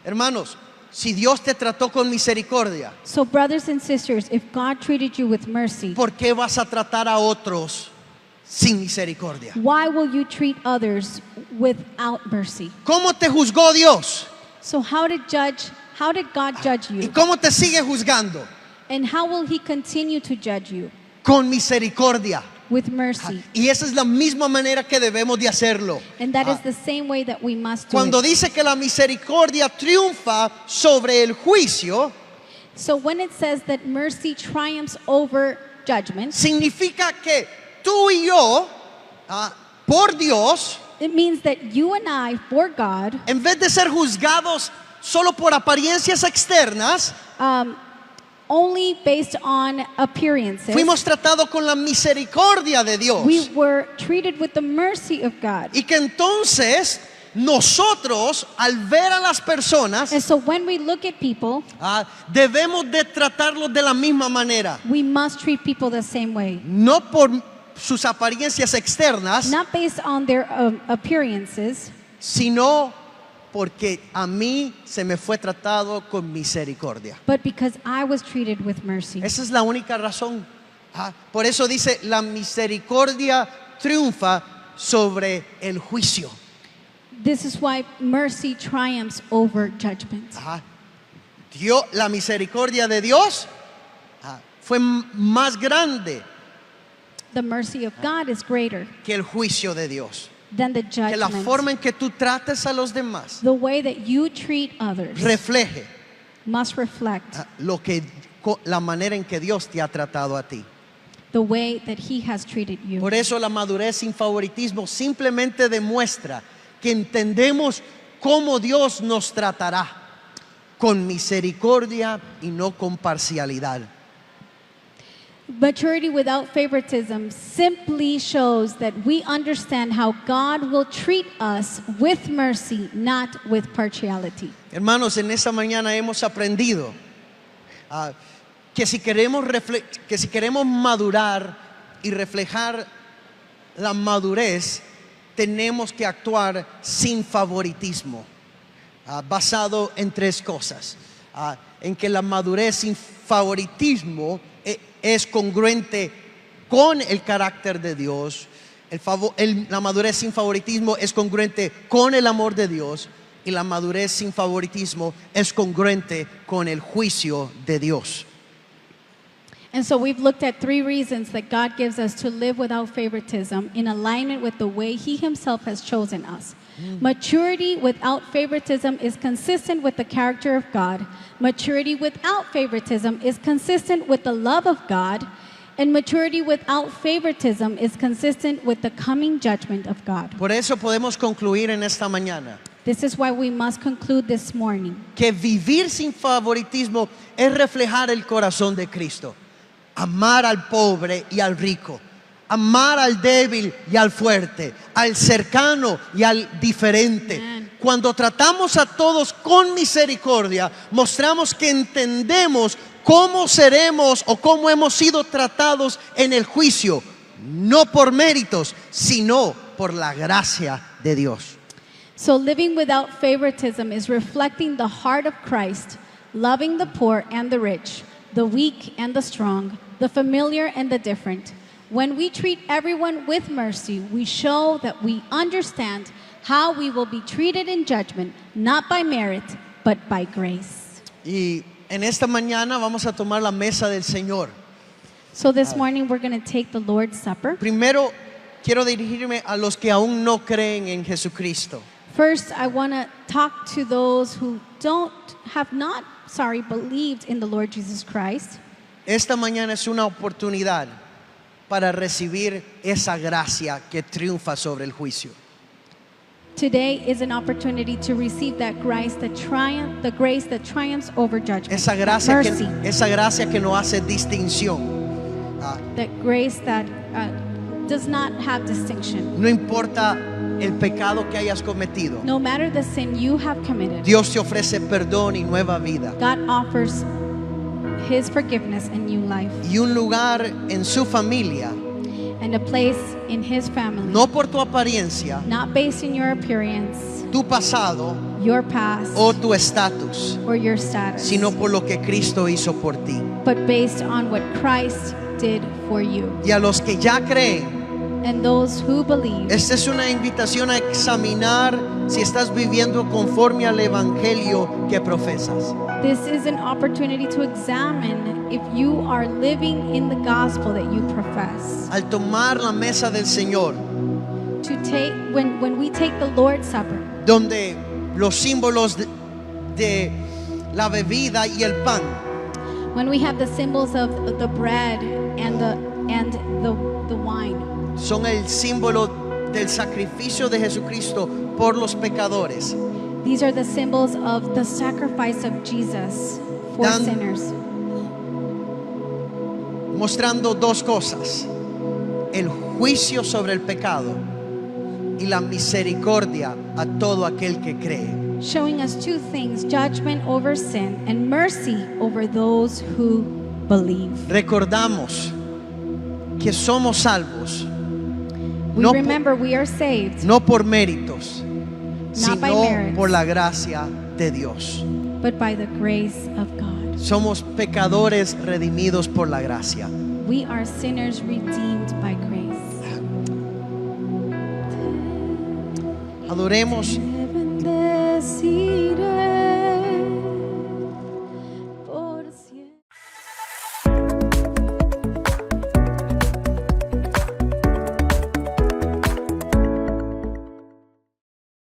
Speaker 2: Hermanos, si Dios te trató con misericordia,
Speaker 1: So brothers and sisters, if God treated you with mercy,
Speaker 2: ¿por qué vas a tratar a otros sin misericordia?
Speaker 1: why will you treat others without mercy?
Speaker 2: ¿Cómo te juzgó Dios?
Speaker 1: So how did God judge
Speaker 2: ¿Y
Speaker 1: you?
Speaker 2: cómo te sigue juzgando?
Speaker 1: And how will he continue to judge you?
Speaker 2: Con misericordia.
Speaker 1: With mercy.
Speaker 2: Y esa es la misma manera que debemos de hacerlo.
Speaker 1: And that is the same way that we must do
Speaker 2: Cuando
Speaker 1: it.
Speaker 2: dice que la misericordia triunfa sobre el juicio,
Speaker 1: So when it says that mercy triumphs over judgment,
Speaker 2: significa que tú y yo, por Dios,
Speaker 1: it means that you and I, for God,
Speaker 2: en vez de ser juzgados solo por apariencias externas,
Speaker 1: only based on appearances,
Speaker 2: fuimos tratados con la misericordia de Dios.
Speaker 1: we were treated with the mercy of God.
Speaker 2: Y que entonces nosotros, al ver a las personas,
Speaker 1: And so when we look at people,
Speaker 2: debemos de tratarlos de la misma manera.
Speaker 1: we must treat people the same way.
Speaker 2: No por sus apariencias externas,
Speaker 1: Not based on their appearances,
Speaker 2: sino porque a mí se me fue tratado con misericordia.
Speaker 1: but because I was treated with mercy.
Speaker 2: Esa es la única razón. Por eso dice, la misericordia triunfa sobre el juicio.
Speaker 1: This is why mercy triumphs over judgment.
Speaker 2: La misericordia de Dios fue más grande
Speaker 1: The mercy of God is greater
Speaker 2: que el juicio de Dios.
Speaker 1: than the
Speaker 2: Que la
Speaker 1: judgment.
Speaker 2: forma en que tú trates a los demás
Speaker 1: The way that you treat others
Speaker 2: refleje
Speaker 1: must reflect
Speaker 2: la manera en que Dios te ha tratado a ti.
Speaker 1: the way that He has treated you.
Speaker 2: Por eso la madurez sin favoritismo simplemente demuestra que entendemos cómo Dios nos tratará con misericordia y no con parcialidad.
Speaker 1: Maturity without favoritism simply shows that we understand how God will treat us with mercy, not with partiality.
Speaker 2: Hermanos, en esta mañana hemos aprendido que si queremos madurar y reflejar la madurez, tenemos que actuar sin favoritismo, basado en tres cosas. En que la madurez sin favoritismo es congruente con el carácter de Dios. La madurez sin favoritismo es congruente con el amor de Dios. Y la madurez sin favoritismo es congruente con el juicio de Dios.
Speaker 1: And so we've looked at 3 reasons that God gives us to live without favoritism in alignment with the way He Himself has chosen us. Maturity without favoritism is consistent with the character of God. Maturity without favoritism is consistent with the love of God. And maturity without favoritism is consistent with the coming judgment of God.
Speaker 2: Por eso podemos concluir en esta mañana
Speaker 1: This is why we must conclude this morning
Speaker 2: que vivir sin favoritismo es reflejar el corazón de Cristo. Amar al pobre y al rico, amar al débil y al fuerte, al cercano y al diferente.
Speaker 1: Amen.
Speaker 2: Cuando tratamos a todos con misericordia, mostramos que entendemos cómo seremos o cómo hemos sido tratados en el juicio, no por méritos, sino por la gracia de Dios.
Speaker 1: So living without favoritism is reflecting the heart of Christ, loving the poor and the rich, the weak and the strong, the familiar and the different. When we treat everyone with mercy, we show that we understand how we will be treated in judgment, not by merit, but by grace.
Speaker 2: Y en esta mañana vamos a tomar la mesa del Señor.
Speaker 1: So this morning we're going to take the Lord's Supper.
Speaker 2: Primero, quiero dirigirme a los que aún no creen en Jesucristo.
Speaker 1: First, I want to talk to those who have not believed in the Lord Jesus Christ.
Speaker 2: Esta mañana es una oportunidad para recibir esa gracia que triunfa sobre el juicio.
Speaker 1: Today is an opportunity to receive that grace that triumphs over judgment.
Speaker 2: Esa gracia que no hace distinción.
Speaker 1: That grace that does not have distinction.
Speaker 2: No importa el pecado que hayas cometido.
Speaker 1: No matter the sin you have committed,
Speaker 2: Dios te ofrece perdón y nueva vida.
Speaker 1: God offers His forgiveness and new life.
Speaker 2: Y un lugar en su familia,
Speaker 1: And a place in His family.
Speaker 2: no por tu apariencia,
Speaker 1: Not based in your appearance,
Speaker 2: tu pasado
Speaker 1: your past,
Speaker 2: o tu estatus,
Speaker 1: or your status,
Speaker 2: sino por lo que Cristo hizo por ti.
Speaker 1: but based on what Christ did for you.
Speaker 2: Y a los que ya creen,
Speaker 1: And those who believe,
Speaker 2: esta es una invitación a examinar si estás viviendo conforme al evangelio que profesas.
Speaker 1: this is an opportunity to examine if you are living in the gospel that you profess.
Speaker 2: Al tomar la mesa del Señor,
Speaker 1: To take when we take the Lord's Supper,
Speaker 2: donde los símbolos de la bebida y el pan
Speaker 1: when we have the symbols of the bread and the wine,
Speaker 2: son el símbolo del sacrificio de Jesucristo por los pecadores,
Speaker 1: these are the symbols of the sacrifice of Jesus for
Speaker 2: Dan-
Speaker 1: sinners,
Speaker 2: mostrando dos cosas: el juicio sobre el pecado y la misericordia a todo aquel que cree.
Speaker 1: showing us 2 things: judgment over sin and mercy over those who believe.
Speaker 2: Recordamos que somos salvos
Speaker 1: We
Speaker 2: no
Speaker 1: remember we are saved,
Speaker 2: no por méritos,
Speaker 1: Not by
Speaker 2: sino
Speaker 1: merits.
Speaker 2: por la gracia de Dios.
Speaker 1: but by the grace of God.
Speaker 2: Somos pecadores redimidos por la gracia.
Speaker 1: We are sinners redeemed by grace.
Speaker 2: Adoremos